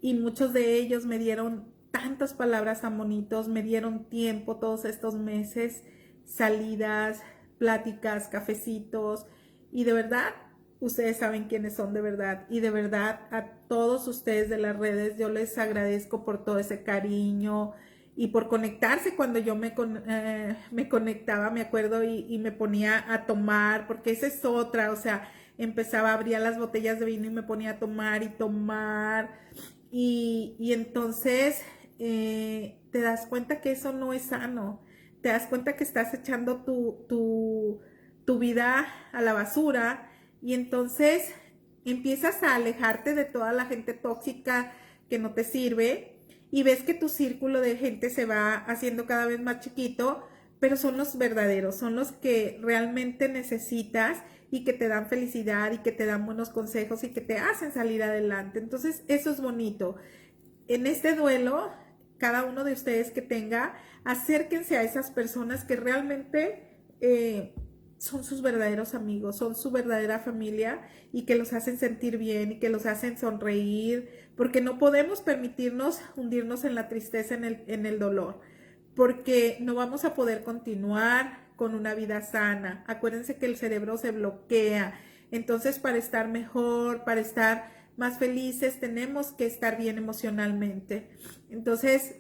Y muchos de ellos me dieron tantas palabras tan bonitos, me dieron tiempo todos estos meses, salidas, pláticas, cafecitos, y de verdad, ustedes saben quiénes son de verdad, y de verdad a todos ustedes de las redes yo les agradezco por todo ese cariño y por conectarse cuando yo me conectaba, me acuerdo, y me ponía a tomar, porque esa es otra, o sea, empezaba, abría las botellas de vino y me ponía a tomar y tomar, y entonces te das cuenta que eso no es sano, te das cuenta que estás echando tu vida a la basura y entonces empiezas a alejarte de toda la gente tóxica que no te sirve y ves que tu círculo de gente se va haciendo cada vez más chiquito, pero son los verdaderos, son los que realmente necesitas y que te dan felicidad y que te dan buenos consejos y que te hacen salir adelante. Entonces, eso es bonito. En este duelo, cada uno de ustedes que tenga, acérquense a esas personas que realmente son sus verdaderos amigos, son su verdadera familia y que los hacen sentir bien y que los hacen sonreír, porque no podemos permitirnos hundirnos en la tristeza, en el dolor, porque no vamos a poder continuar con una vida sana. Acuérdense que el cerebro se bloquea. Entonces, para estar mejor, para estar más felices, tenemos que estar bien emocionalmente. Entonces,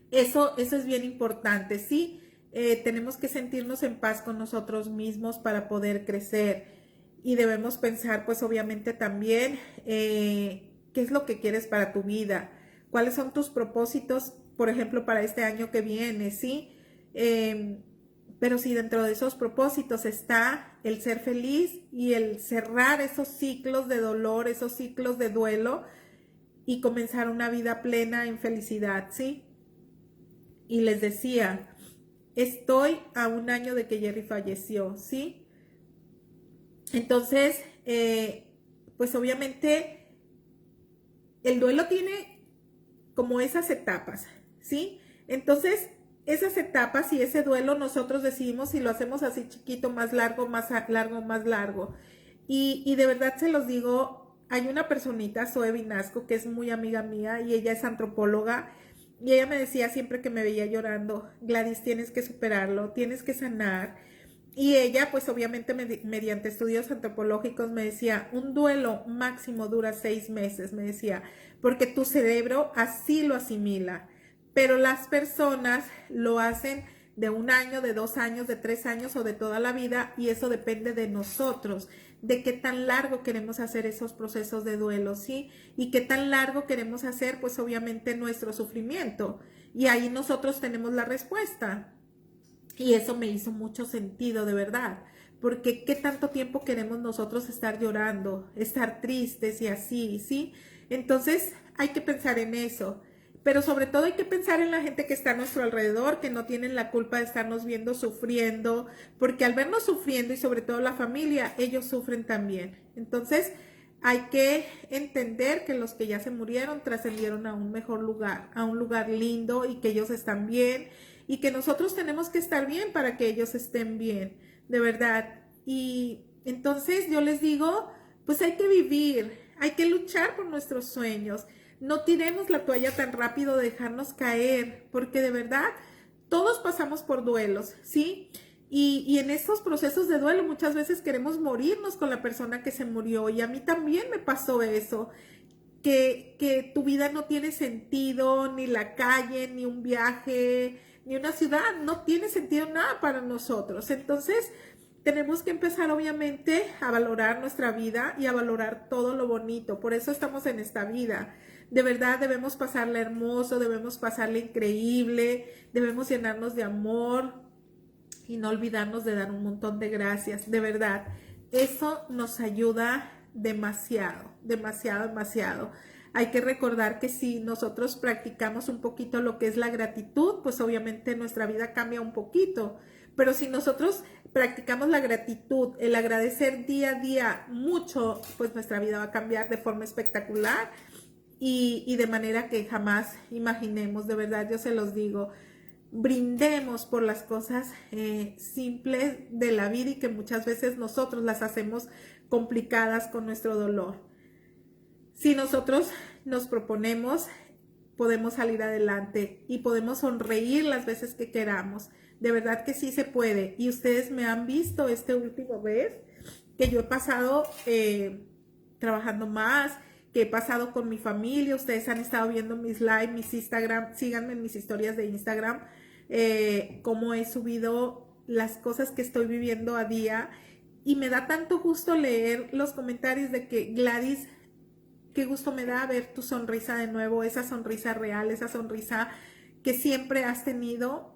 eso es bien importante, ¿sí? Tenemos que sentirnos en paz con nosotros mismos para poder crecer. Y debemos pensar, pues obviamente también, qué es lo que quieres para tu vida, cuáles son tus propósitos, por ejemplo, para este año que viene, ¿sí? Pero si dentro de esos propósitos está el ser feliz y el cerrar esos ciclos de dolor, esos ciclos de duelo y comenzar una vida plena en felicidad, ¿sí? y les decía, estoy a un año de que Jerry falleció, ¿sí? Entonces, pues obviamente el duelo tiene como esas etapas, ¿sí? Entonces, esas etapas y ese duelo nosotros decidimos si lo hacemos así chiquito, más largo, más largo, más largo. Y de verdad se los digo, hay una personita, Zoe Vinasco, que es muy amiga mía y ella es antropóloga y ella me decía siempre que me veía llorando, Gladys, tienes que superarlo, tienes que sanar. Y ella, pues obviamente mediante estudios antropológicos me decía, un duelo máximo dura 6 meses, me decía, porque tu cerebro así lo asimila. Pero las personas lo hacen de 1 año, de 2 años, de 3 años o de toda la vida y eso depende de nosotros, de qué tan largo queremos hacer esos procesos de duelo, ¿sí? Y qué tan largo queremos hacer, pues obviamente nuestro sufrimiento. Y ahí nosotros tenemos la respuesta. Y eso me hizo mucho sentido, de verdad, porque qué tanto tiempo queremos nosotros estar llorando, estar tristes y así, ¿sí? Entonces hay que pensar en eso, pero sobre todo hay que pensar en la gente que está a nuestro alrededor, que no tienen la culpa de estarnos viendo sufriendo, porque al vernos sufriendo y sobre todo la familia, ellos sufren también. Entonces hay que entender que los que ya se murieron trascendieron a un mejor lugar, a un lugar lindo y que ellos están bien y que nosotros tenemos que estar bien para que ellos estén bien, de verdad. Y entonces yo les digo, pues hay que vivir, hay que luchar por nuestros sueños. No tiremos la toalla tan rápido de dejarnos caer, porque de verdad todos pasamos por duelos, ¿sí? Y en estos procesos de duelo muchas veces queremos morirnos con la persona que se murió y a mí también me pasó eso. Que tu vida no tiene sentido, ni la calle, ni un viaje, ni una ciudad, no tiene sentido nada para nosotros. Entonces, tenemos que empezar obviamente a valorar nuestra vida y a valorar todo lo bonito. Por eso estamos en esta vida. De verdad debemos pasarla hermoso, debemos pasarla increíble, debemos llenarnos de amor y no olvidarnos de dar un montón de gracias. De verdad, eso nos ayuda demasiado, demasiado, demasiado. Hay que recordar que si nosotros practicamos un poquito lo que es la gratitud, pues obviamente nuestra vida cambia un poquito. Pero si nosotros practicamos la gratitud, el agradecer día a día mucho, pues nuestra vida va a cambiar de forma espectacular y de manera que jamás imaginemos. De verdad, yo se los digo, brindemos por las cosas simples de la vida y que muchas veces nosotros las hacemos complicadas con nuestro dolor. Si nosotros nos proponemos, podemos salir adelante y podemos sonreír las veces que queramos. De verdad que sí se puede. Y ustedes me han visto este último mes que yo he pasado trabajando más, que he pasado con mi familia. Ustedes han estado viendo mis live, mis Instagram. Síganme en mis historias de Instagram. Cómo he subido las cosas que estoy viviendo a día. Y me da tanto gusto leer los comentarios de que Gladys, qué gusto me da ver tu sonrisa de nuevo, esa sonrisa real, esa sonrisa que siempre has tenido.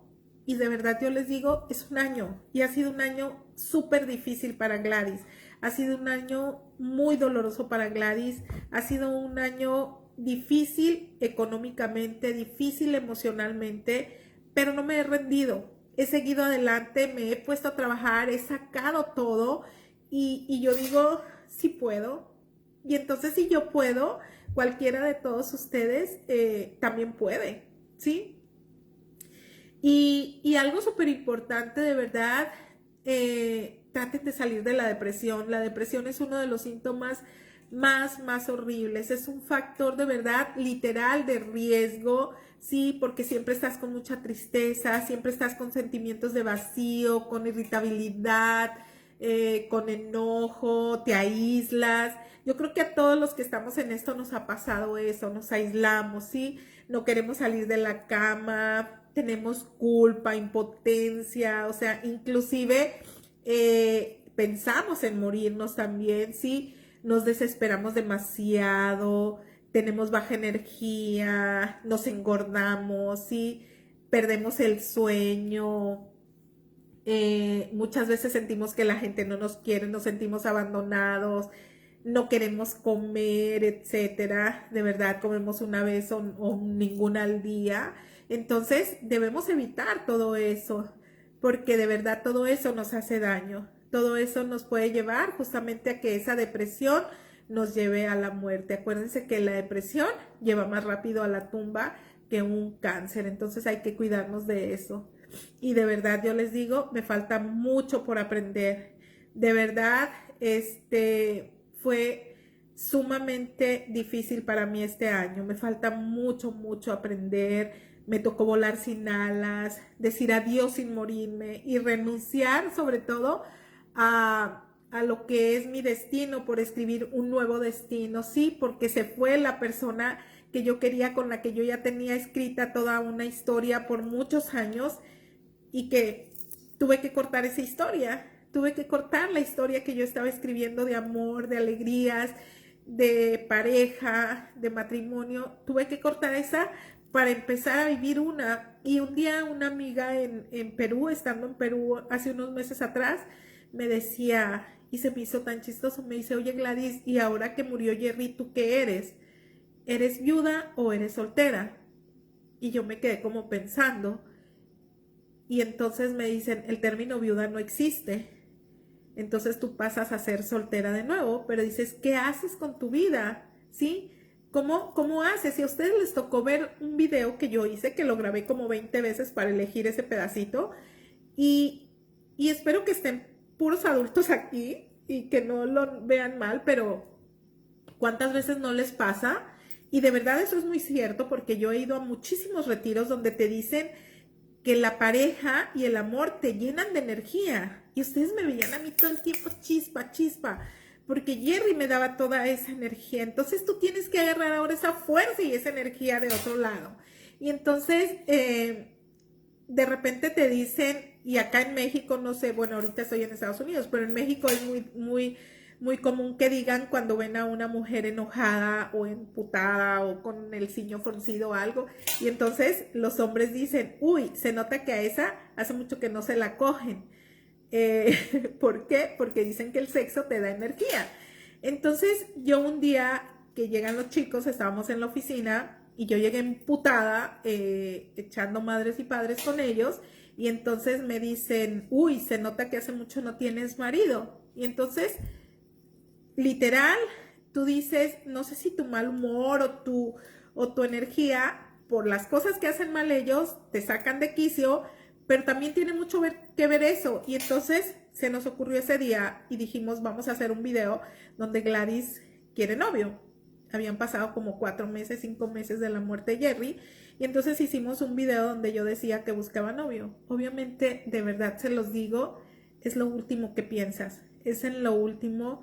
Y de verdad yo les digo, es un año y ha sido un año súper difícil para Gladys. Ha sido un año muy doloroso para Gladys. Ha sido un año difícil económicamente, difícil emocionalmente, pero no me he rendido. He seguido adelante, me he puesto a trabajar, he sacado todo y yo digo, sí puedo. Y entonces si yo puedo, cualquiera de todos ustedes también puede, ¿sí? Y algo súper importante, de verdad, traten de salir de la depresión. La depresión es uno de los síntomas más horribles. Es un factor de verdad literal de riesgo, sí, porque siempre estás con mucha tristeza, siempre estás con sentimientos de vacío, con irritabilidad, con enojo, te aíslas. Yo creo que a todos los que estamos en esto nos ha pasado eso, nos aislamos, ¿sí? No queremos salir de la cama, tenemos culpa, impotencia, o sea, inclusive pensamos en morirnos también, ¿sí? Nos desesperamos demasiado, tenemos baja energía, nos engordamos, ¿sí? Perdemos el sueño. Muchas veces sentimos que la gente no nos quiere, nos sentimos abandonados, no queremos comer, etcétera. De verdad, comemos una vez o ninguna al día. Entonces, debemos evitar todo eso, porque de verdad todo eso nos hace daño. Todo eso nos puede llevar justamente a que esa depresión nos lleve a la muerte. Acuérdense que la depresión lleva más rápido a la tumba que un cáncer. Entonces hay que cuidarnos de eso. Y de verdad yo les digo, me falta mucho por aprender. De verdad, fue sumamente difícil para mí este año. Me falta mucho, mucho aprender. Me tocó volar sin alas, decir adiós sin morirme y renunciar sobre todo a lo que es mi destino por escribir un nuevo destino. Sí, porque se fue la persona que yo quería, con la que yo ya tenía escrita toda una historia por muchos años y que tuve que cortar esa historia. Tuve que cortar la historia que yo estaba escribiendo de amor, de alegrías, de pareja, de matrimonio. Tuve que cortar esa para empezar a vivir una. Y un día una amiga en Perú, estando en Perú hace unos meses atrás, me decía, y se me hizo tan chistoso, me dice, oye Gladys, ¿y ahora que murió Jerry, tú qué eres? ¿Eres viuda o eres soltera? Y yo me quedé como pensando. Y entonces me dicen, el término viuda no existe. Entonces tú pasas a ser soltera de nuevo, pero dices, ¿qué haces con tu vida? ¿Sí? ¿Cómo haces? Si a ustedes les tocó ver un video que yo hice, que lo grabé como 20 veces para elegir ese pedacito, y, y espero que estén puros adultos aquí y que no lo vean mal, pero ¿cuántas veces no les pasa? Y de verdad eso es muy cierto, porque yo he ido a muchísimos retiros donde te dicen que la pareja y el amor te llenan de energía. Y ustedes me veían a mí todo el tiempo chispa, chispa, porque Jerry me daba toda esa energía. Entonces tú tienes que agarrar ahora esa fuerza y esa energía de otro lado. Y entonces, de repente te dicen, y acá en México, no sé, bueno, ahorita estoy en Estados Unidos, pero en México es muy común que digan cuando ven a una mujer enojada o emputada o con el ceño fruncido o algo, y entonces los hombres dicen, uy, se nota que a esa hace mucho que no se la cogen. ¿Por qué? Porque dicen que el sexo te da energía. Entonces yo un día que llegan los chicos, estábamos en la oficina y yo llegué emputada, echando madres y padres con ellos, y entonces me dicen, uy, se nota que hace mucho no tienes marido. Y entonces literal, tú dices, no sé si tu mal humor o tu energía, por las cosas que hacen mal ellos, te sacan de quicio, pero también tiene mucho que ver eso. Y entonces se nos ocurrió ese día y dijimos, vamos a hacer un video donde Gladys quiere novio. Habían pasado como 4 meses, 5 meses de la muerte de Jerry. Y entonces hicimos un video donde yo decía que buscaba novio. Obviamente, de verdad se los digo, es lo último que piensas. Es en lo último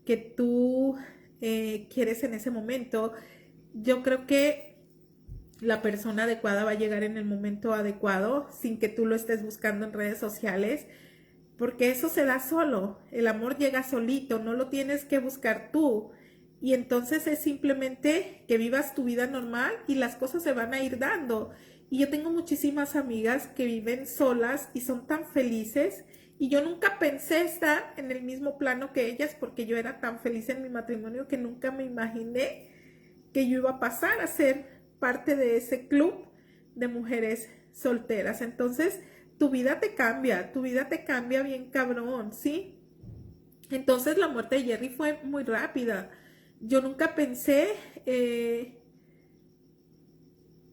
que tú quieres en ese momento. Yo creo que la persona adecuada va a llegar en el momento adecuado sin que tú lo estés buscando en redes sociales, porque eso se da solo. El amor llega solito, no lo tienes que buscar tú. Y entonces es simplemente que vivas tu vida normal y las cosas se van a ir dando. Y yo tengo muchísimas amigas que viven solas y son tan felices. Y yo nunca pensé estar en el mismo plano que ellas, porque yo era tan feliz en mi matrimonio que nunca me imaginé que yo iba a pasar a ser parte de ese club de mujeres solteras. Entonces, tu vida te cambia bien cabrón, ¿sí? Entonces, la muerte de Jerry fue muy rápida. Yo nunca pensé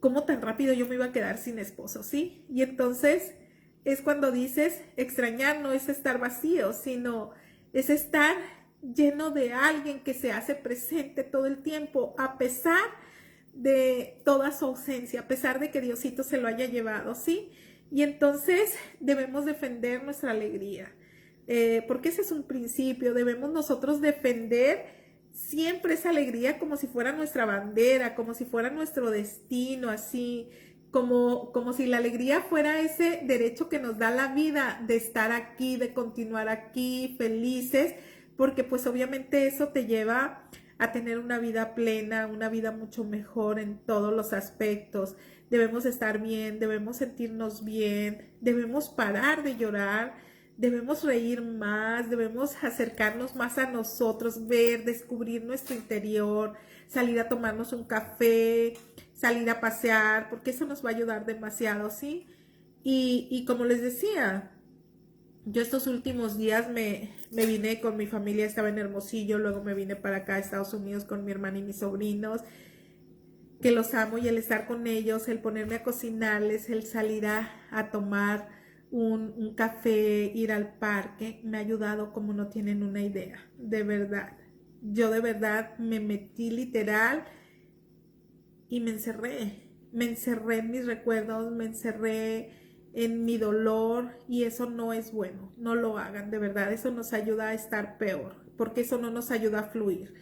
cómo tan rápido yo me iba a quedar sin esposo, ¿sí? Y entonces es cuando dices, extrañar no es estar vacío, sino es estar lleno de alguien que se hace presente todo el tiempo, a pesar de toda su ausencia, a pesar de que Diosito se lo haya llevado, ¿sí? Y entonces debemos defender nuestra alegría, porque ese es un principio. Debemos nosotros defender siempre esa alegría como si fuera nuestra bandera, como si fuera nuestro destino, así, como si la alegría fuera ese derecho que nos da la vida de estar aquí, de continuar aquí, felices, porque pues obviamente eso te lleva a tener una vida plena, una vida mucho mejor en todos los aspectos. Debemos estar bien, debemos sentirnos bien, debemos parar de llorar, debemos reír más, debemos acercarnos más a nosotros, ver, descubrir nuestro interior, salir a tomarnos un café, salir a pasear, porque eso nos va a ayudar demasiado, ¿sí? Y como les decía, yo estos últimos días me vine con mi familia, estaba en Hermosillo, luego me vine para acá a Estados Unidos con mi hermana y mis sobrinos, que los amo, y el estar con ellos, el ponerme a cocinarles, el salir a tomar un café, ir al parque, me ha ayudado como no tienen una idea, de verdad. Yo de verdad me metí literal y me encerré en mis recuerdos, me encerré en mi dolor, y eso no es bueno, no lo hagan, de verdad, eso nos ayuda a estar peor, porque eso no nos ayuda a fluir.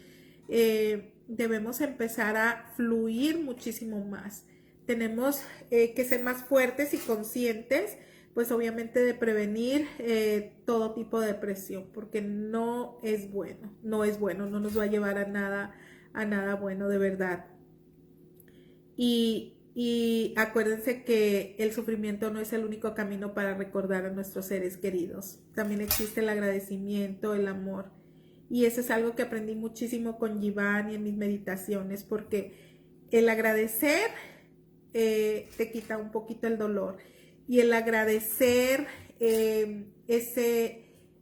Debemos empezar a fluir muchísimo más. Tenemos que ser más fuertes y conscientes, pues obviamente de prevenir todo tipo de depresión, porque no es bueno, no es bueno, no nos va a nada bueno, de verdad. Y acuérdense que el sufrimiento no es el único camino para recordar a nuestros seres queridos. También existe el agradecimiento, el amor. Y eso es algo que aprendí muchísimo con Yivan y en mis meditaciones, porque el agradecer te quita un poquito el dolor. Y el agradecer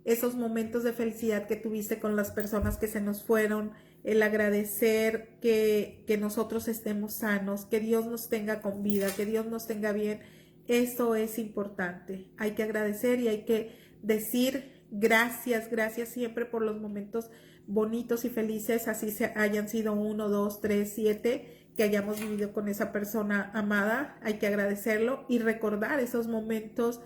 esos momentos de felicidad que tuviste con las personas que se nos fueron, el agradecer que nosotros estemos sanos, que Dios nos tenga con vida, que Dios nos tenga bien, eso es importante. Hay que agradecer y hay que decir gracias, gracias siempre por los momentos bonitos y felices, así hayan sido 1, 2, 3, 7, que hayamos vivido con esa persona amada. Hay que agradecerlo y recordar esos momentos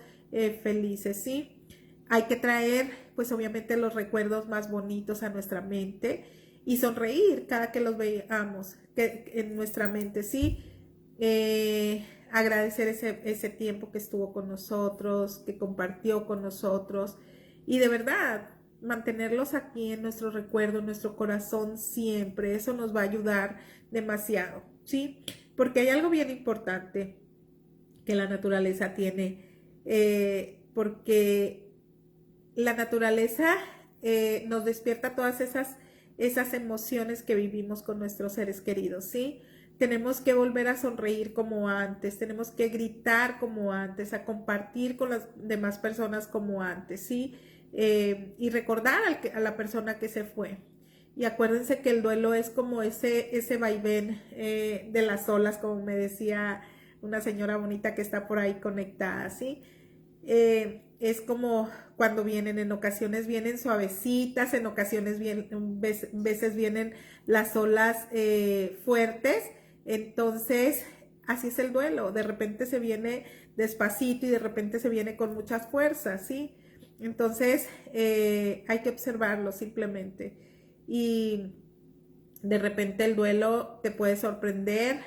felices, ¿sí? Hay que traer, pues obviamente, los recuerdos más bonitos a nuestra mente y sonreír cada que los veamos en nuestra mente, ¿sí? Agradecer ese tiempo que estuvo con nosotros, que compartió con nosotros, y de verdad mantenerlos aquí en nuestro recuerdo, en nuestro corazón siempre. Eso nos va a ayudar demasiado, ¿sí? Porque hay algo bien importante que la naturaleza tiene, porque la naturaleza nos despierta todas esas emociones que vivimos con nuestros seres queridos, ¿sí? Tenemos que volver a sonreír como antes, tenemos que gritar como antes, a compartir con las demás personas como antes, ¿sí? Y recordar a la persona que se fue. Y acuérdense que el duelo es como ese vaivén de las olas, como me decía una señora bonita que está por ahí conectada, ¿sí? Es como cuando vienen, en ocasiones vienen suavecitas, en ocasiones veces vienen las olas fuertes. Entonces así es el duelo, de repente se viene despacito y de repente se viene con muchas fuerzas, ¿sí? Entonces hay que observarlo simplemente. Y de repente el duelo te puede sorprender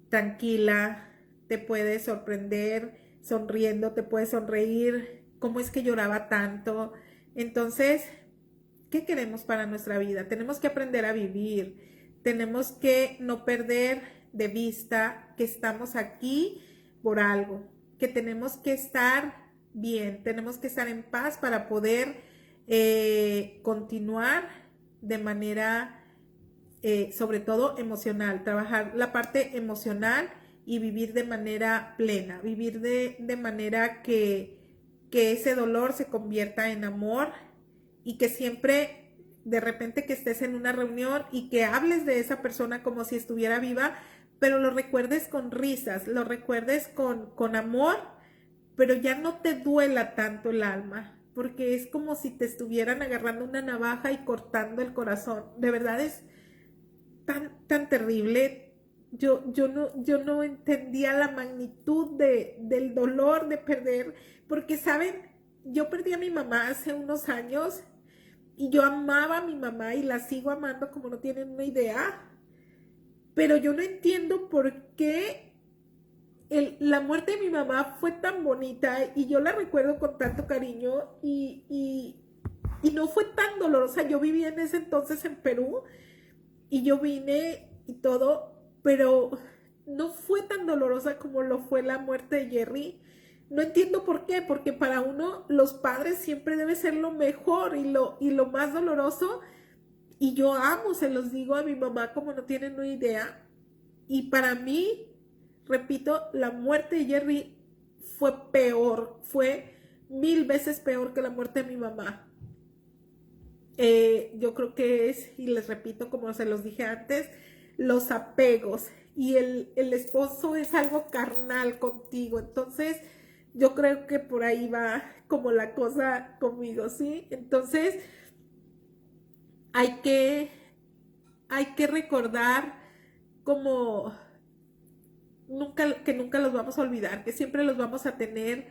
tranquila, te puede sorprender sonriendo, te puede sonreír, cómo es que lloraba tanto. Entonces, ¿qué queremos para nuestra vida? Tenemos que aprender a vivir, tenemos que no perder de vista que estamos aquí por algo, que tenemos que estar bien, tenemos que estar en paz para poder continuar de manera sobre todo emocional, trabajar la parte emocional y vivir de manera plena, vivir de manera que ese dolor se convierta en amor, y que siempre, de repente, que estés en una reunión y que hables de esa persona como si estuviera viva, pero lo recuerdes con risas, lo recuerdes con amor, pero ya no te duela tanto el alma, porque es como si te estuvieran agarrando una navaja y cortando el corazón. De verdad es tan terrible. Yo no entendía la magnitud del dolor de perder, porque, ¿saben? Yo perdí a mi mamá hace unos años y yo amaba a mi mamá y la sigo amando como no tienen una idea, pero yo no entiendo por qué la muerte de mi mamá fue tan bonita y yo la recuerdo con tanto cariño y no fue tan dolorosa. Yo vivía en ese entonces en Perú y yo vine y todo, pero no fue tan dolorosa como lo fue la muerte de Jerry. No entiendo por qué, porque para uno los padres siempre debe ser lo mejor y lo más doloroso. Y yo amo, se los digo a mi mamá como no tienen una idea. Y para mí, repito, la muerte de Jerry fue peor, fue 1000 veces peor que la muerte de mi mamá. Yo creo que es, y les repito como se los dije antes, los apegos. Y el esposo es algo carnal contigo. Entonces, yo creo que por ahí va como la cosa conmigo, ¿sí? Entonces, hay que, hay que recordar como que nunca los vamos a olvidar, que siempre los vamos a tener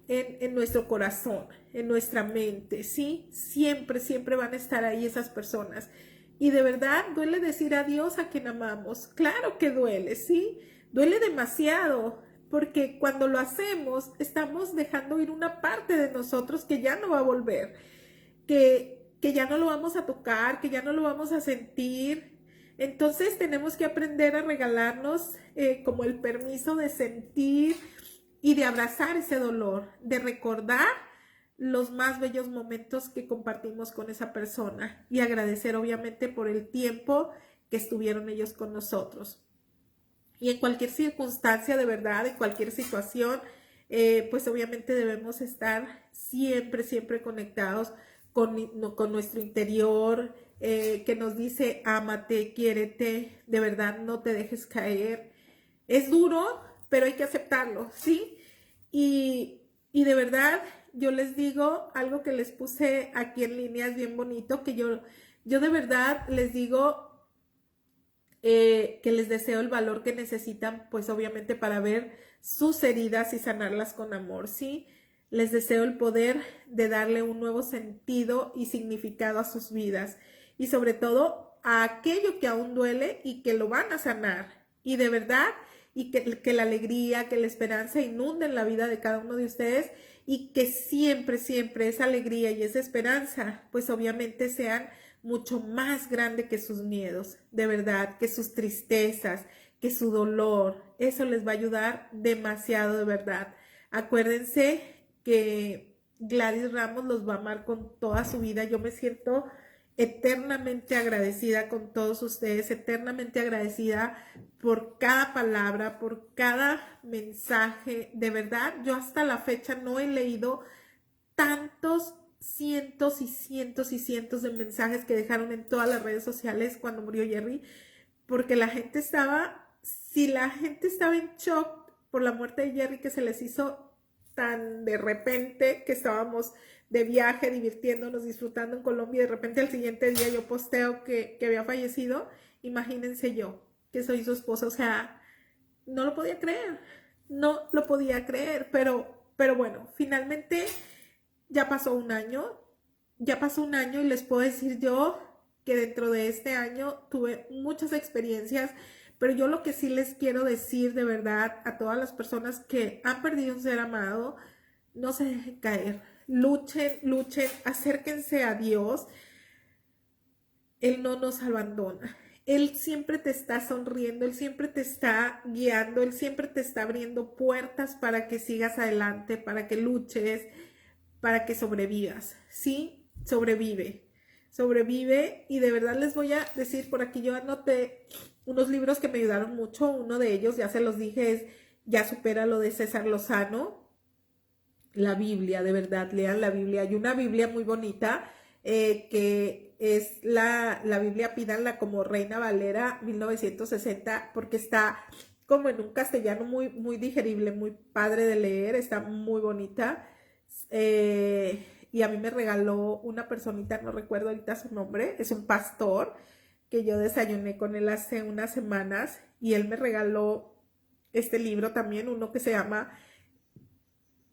en nuestro corazón, en nuestra mente, ¿sí? Siempre, siempre van a estar ahí esas personas. Y de verdad duele decir adiós a quien amamos. Claro que duele, ¿sí? Duele demasiado, porque cuando lo hacemos estamos dejando ir una parte de nosotros que ya no va a volver, que ya no lo vamos a tocar, que ya no lo vamos a sentir. Entonces tenemos que aprender a regalarnos como el permiso de sentir y de abrazar ese dolor, de recordar los más bellos momentos que compartimos con esa persona y agradecer obviamente por el tiempo que estuvieron ellos con nosotros. Y en cualquier circunstancia, de verdad, en cualquier situación, pues obviamente debemos estar siempre, siempre conectados con nuestro interior, que nos dice, ámate, quiérete, de verdad, no te dejes caer. Es duro, pero hay que aceptarlo, ¿sí? Y de verdad, yo les digo algo que les puse aquí en línea, es bien bonito, que yo de verdad les digo que les deseo el valor que necesitan, pues obviamente para ver sus heridas y sanarlas con amor, ¿sí? Les deseo el poder de darle un nuevo sentido y significado a sus vidas y sobre todo a aquello que aún duele y que lo van a sanar. Y de verdad, y que la alegría, que la esperanza inunden la vida de cada uno de ustedes y que siempre, siempre esa alegría y esa esperanza, pues obviamente sean mucho más grande que sus miedos, de verdad, que sus tristezas, que su dolor. Eso les va a ayudar demasiado, de verdad. Acuérdense que Gladys Ramos los va a amar con toda su vida. Yo me siento eternamente agradecida con todos ustedes, eternamente agradecida por cada palabra, por cada mensaje. De verdad, yo hasta la fecha no he leído tantos cientos y cientos y cientos de mensajes que dejaron en todas las redes sociales cuando murió Jerry, porque la gente estaba, si la gente estaba en shock por la muerte de Jerry, que se les hizo tan de repente, que estábamos de viaje, divirtiéndonos, disfrutando en Colombia, y de repente al siguiente día yo posteo que había fallecido. Imagínense yo, que soy su esposa, o sea, no lo podía creer, no lo podía creer, pero bueno, finalmente ya pasó un año y les puedo decir yo que dentro de este año tuve muchas experiencias, pero yo lo que sí les quiero decir de verdad a todas las personas que han perdido un ser amado, no se dejen caer, luchen, luchen, acérquense a Dios. Él no nos abandona. Él siempre te está sonriendo, Él siempre te está guiando, Él siempre te está abriendo puertas para que sigas adelante, para que luches, para que sobrevivas. Sí, sobrevive, sobrevive. Y de verdad les voy a decir, por aquí yo anoté unos libros que me ayudaron mucho. Uno de ellos, ya se los dije, es Ya supera lo de César Lozano. La Biblia, de verdad, lean la Biblia. Hay una Biblia muy bonita que es la Biblia, pídanla como Reina Valera 1960, porque está como en un castellano muy, muy digerible, muy padre de leer, está muy bonita. Y a mí me regaló una personita, no recuerdo ahorita su nombre, es un pastor que yo desayuné con él hace unas semanas y él me regaló este libro también, uno que se llama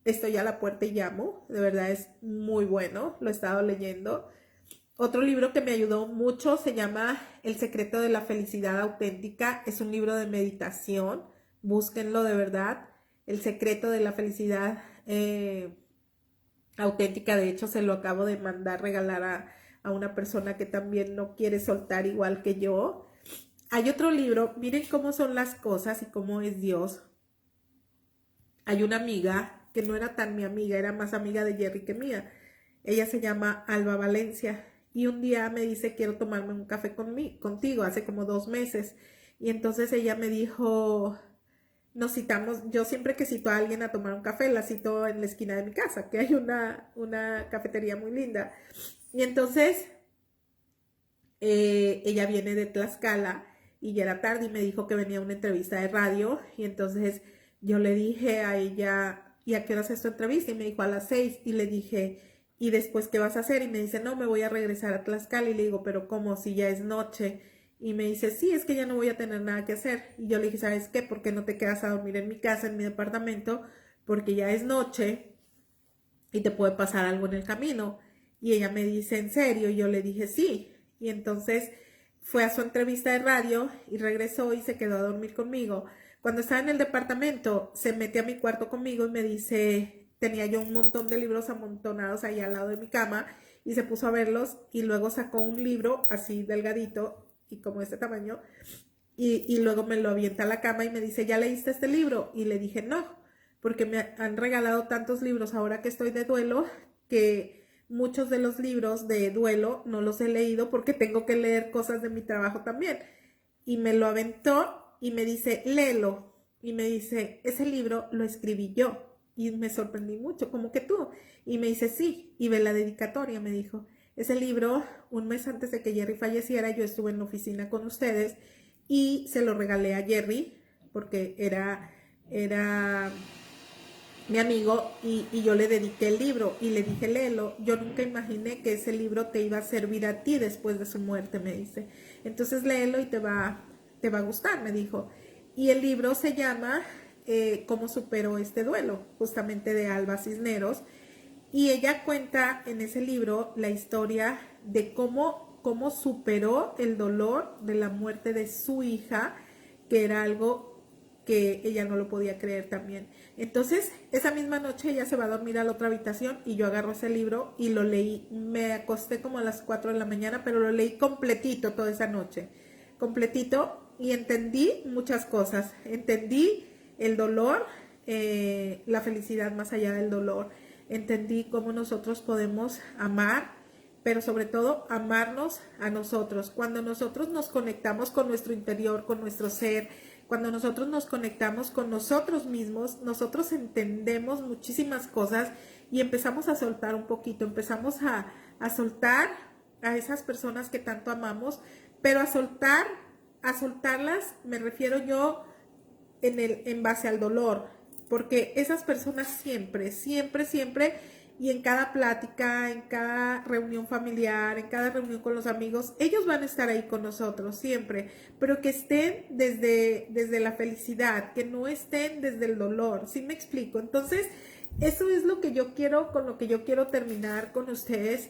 Estoy a la puerta y llamo, de verdad es muy bueno, lo he estado leyendo. Otro libro que me ayudó mucho se llama El secreto de la felicidad auténtica, es un libro de meditación, búsquenlo de verdad, El secreto de la felicidad auténtica. De hecho se lo acabo de mandar regalar a una persona que también no quiere soltar igual que yo. Hay otro libro, miren cómo son las cosas y cómo es Dios. Hay una amiga que no era tan mi amiga, era más amiga de Jerry que mía. Ella se llama Alba Valencia y un día me dice, quiero tomarme un café contigo, hace como 2 meses. Y entonces ella me dijo, nos citamos, yo siempre que cito a alguien a tomar un café, la cito en la esquina de mi casa, que hay una cafetería muy linda. Y entonces ella viene de Tlaxcala y ya era tarde y me dijo que venía a una entrevista de radio. Y entonces yo le dije a ella, ¿y a qué hora es tu entrevista? Y me dijo a las 6 y le dije, ¿y después qué vas a hacer? Y me dice, no, me voy a regresar a Tlaxcala. Y le digo, pero ¿cómo? Si ya es noche. Y me dice, sí, es que ya no voy a tener nada que hacer. Y yo le dije, ¿sabes qué? ¿Por qué no te quedas a dormir en mi casa, en mi departamento? Porque ya es noche y te puede pasar algo en el camino. Y ella me dice, ¿en serio? Y yo le dije, sí. Y entonces fue a su entrevista de radio y regresó y se quedó a dormir conmigo. Cuando estaba en el departamento, se mete a mi cuarto conmigo y me dice, tenía yo un montón de libros amontonados ahí al lado de mi cama y se puso a verlos y luego sacó un libro así delgadito y como este tamaño y luego me lo avienta a la cama y me dice, ¿ya leíste este libro? Y le dije, no, porque me han regalado tantos libros ahora que estoy de duelo que muchos de los libros de duelo no los he leído porque tengo que leer cosas de mi trabajo también. Y me lo aventó y me dice, léelo. Y me dice, ese libro lo escribí yo. Y me sorprendí mucho, como que tú. Y me dice, sí. Y ve la dedicatoria, me dijo. Ese libro, un mes antes de que Jerry falleciera, yo estuve en la oficina con ustedes y se lo regalé a Jerry porque era mi amigo y yo le dediqué el libro y le dije, léelo. Yo nunca imaginé que ese libro te iba a servir a ti después de su muerte, me dice. Entonces léelo y te va a gustar, me dijo. Y el libro se llama ¿Cómo superó este duelo? Justamente de Alba Cisneros. Y ella cuenta en ese libro la historia de cómo superó el dolor de la muerte de su hija, que era algo que ella no lo podía creer también. Entonces, esa misma noche ella se va a dormir a la otra habitación y yo agarro ese libro y lo leí. Me acosté como a las 4 de la mañana, pero lo leí completito toda esa noche. Completito y entendí muchas cosas. Entendí el dolor, la felicidad más allá del dolor. Entendí cómo nosotros podemos amar, pero sobre todo amarnos a nosotros. Cuando nosotros nos conectamos con nuestro interior, con nuestro ser, cuando nosotros nos conectamos con nosotros mismos, nosotros entendemos muchísimas cosas y empezamos a soltar un poquito, empezamos a soltar a esas personas que tanto amamos, pero a soltarlas me refiero yo en base al dolor, porque esas personas siempre, siempre, siempre, y en cada plática, en cada reunión familiar, en cada reunión con los amigos, ellos van a estar ahí con nosotros siempre, pero que estén desde la felicidad, que no estén desde el dolor, ¿sí me explico? Entonces, eso es lo que yo quiero, con lo que yo quiero terminar con ustedes.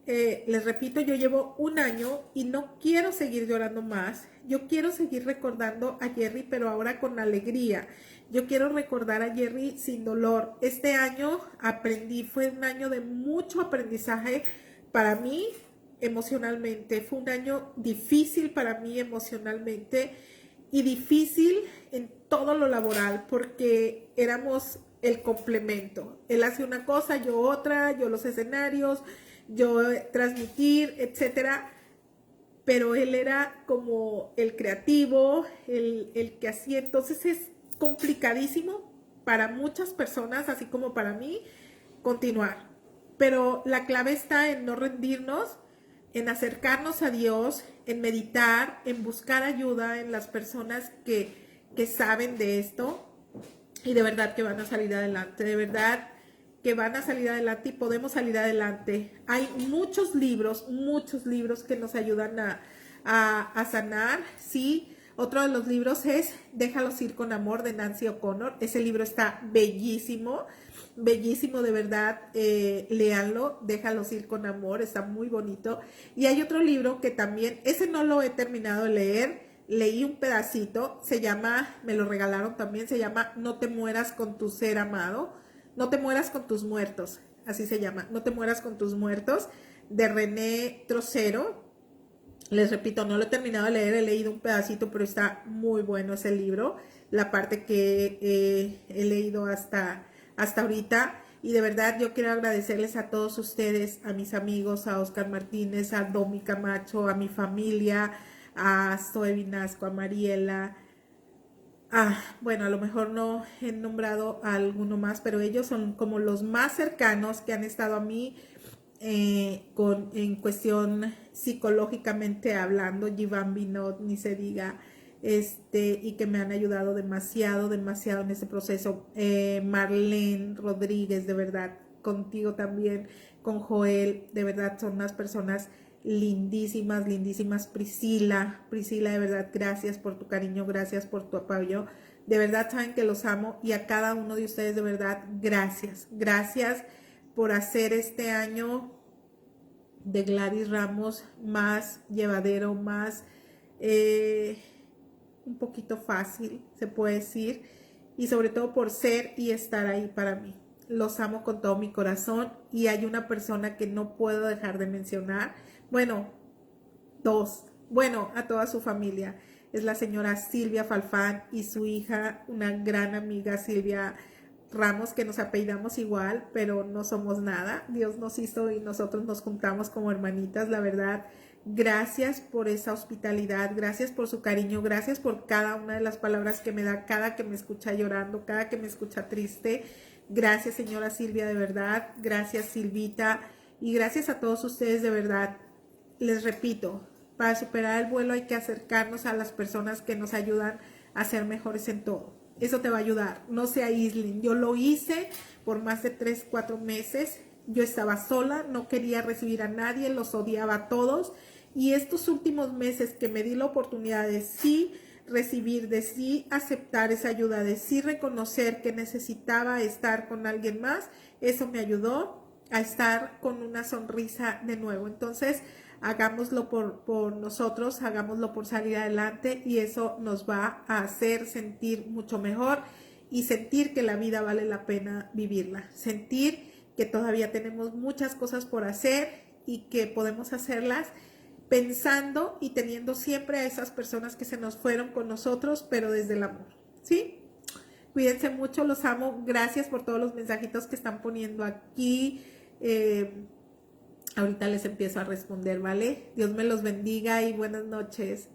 Les repito, yo llevo un año y no quiero seguir llorando más. Yo quiero seguir recordando a Jerry, pero ahora con alegría. Yo quiero recordar a Jerry sin dolor. Este año aprendí, fue un año de mucho aprendizaje para mí emocionalmente. Fue un año difícil para mí emocionalmente y difícil en todo lo laboral porque éramos el complemento. Él hace una cosa, yo otra, yo los escenarios, yo transmitir, etcétera, pero él era como el creativo, el que hacía, entonces es complicadísimo para muchas personas, así como para mí, continuar. Pero la clave está en no rendirnos, en acercarnos a Dios, en meditar, en buscar ayuda en las personas que saben de esto y de verdad que van a salir adelante, de verdad que van a salir adelante y podemos salir adelante. Hay muchos libros que nos ayudan a sanar, ¿sí? Otro de los libros es Déjalos ir con amor de Nancy O'Connor. Ese libro está bellísimo, bellísimo de verdad. Léanlo, Déjalos ir con amor, está muy bonito. Y hay otro libro que también, ese no lo he terminado de leer, leí un pedacito, se llama, me lo regalaron también, se llama No te mueras con tu ser amado. No te mueras con tus muertos, así se llama, No te mueras con tus muertos, de René Trocero. Les repito, no lo he terminado de leer, he leído un pedacito, pero está muy bueno ese libro. La parte que he leído hasta hasta ahorita. Y de verdad yo quiero agradecerles a todos ustedes, a mis amigos, a Oscar Martínez, a Domi Camacho, a mi familia, a Zoe Vinasco, a Mariela. Bueno, a lo mejor no he nombrado a alguno más, pero ellos son como los más cercanos que han estado a mí en cuestión psicológicamente hablando. Givan Binot, ni se diga, y que me han ayudado demasiado, demasiado en este proceso. Marlene Rodríguez, de verdad, contigo también, con Joel, de verdad son unas personas lindísimas, lindísimas. Priscila, de verdad, gracias por tu cariño, gracias por tu apoyo. De verdad saben que los amo, y a cada uno de ustedes, de verdad, gracias. Gracias por hacer este año de Gladys Ramos más llevadero, más un poquito fácil, se puede decir, y sobre todo por ser y estar ahí para mí. Los amo con todo mi corazón, y hay una persona que no puedo dejar de mencionar, bueno, dos, bueno, a toda su familia. Es la señora Silvia Falfán y su hija, una gran amiga, Silvia Ramos, que nos apellidamos igual, pero no somos nada. Dios nos hizo y nosotros nos juntamos como hermanitas, la verdad. Gracias por esa hospitalidad, gracias por su cariño, gracias por cada una de las palabras que me da, cada que me escucha llorando, cada que me escucha triste. Gracias, señora Silvia, de verdad. Gracias, Silvita. Y gracias a todos ustedes, de verdad. Les repito, para superar el vuelo hay que acercarnos a las personas que nos ayudan a ser mejores en todo. Eso te va a ayudar, no se aíslen. Yo lo hice por más de 3, 4 meses. Yo estaba sola, no quería recibir a nadie, los odiaba a todos. Y estos últimos meses que me di la oportunidad de sí recibir, de sí aceptar esa ayuda, de sí reconocer que necesitaba estar con alguien más, eso me ayudó a estar con una sonrisa de nuevo. Entonces, hagámoslo por nosotros, hagámoslo por salir adelante, y eso nos va a hacer sentir mucho mejor y sentir que la vida vale la pena vivirla, sentir que todavía tenemos muchas cosas por hacer y que podemos hacerlas pensando y teniendo siempre a esas personas que se nos fueron con nosotros, pero desde el amor, ¿sí? Cuídense mucho, los amo, gracias por todos los mensajitos que están poniendo aquí. Ahorita les empiezo a responder, ¿vale? Dios me los bendiga y buenas noches.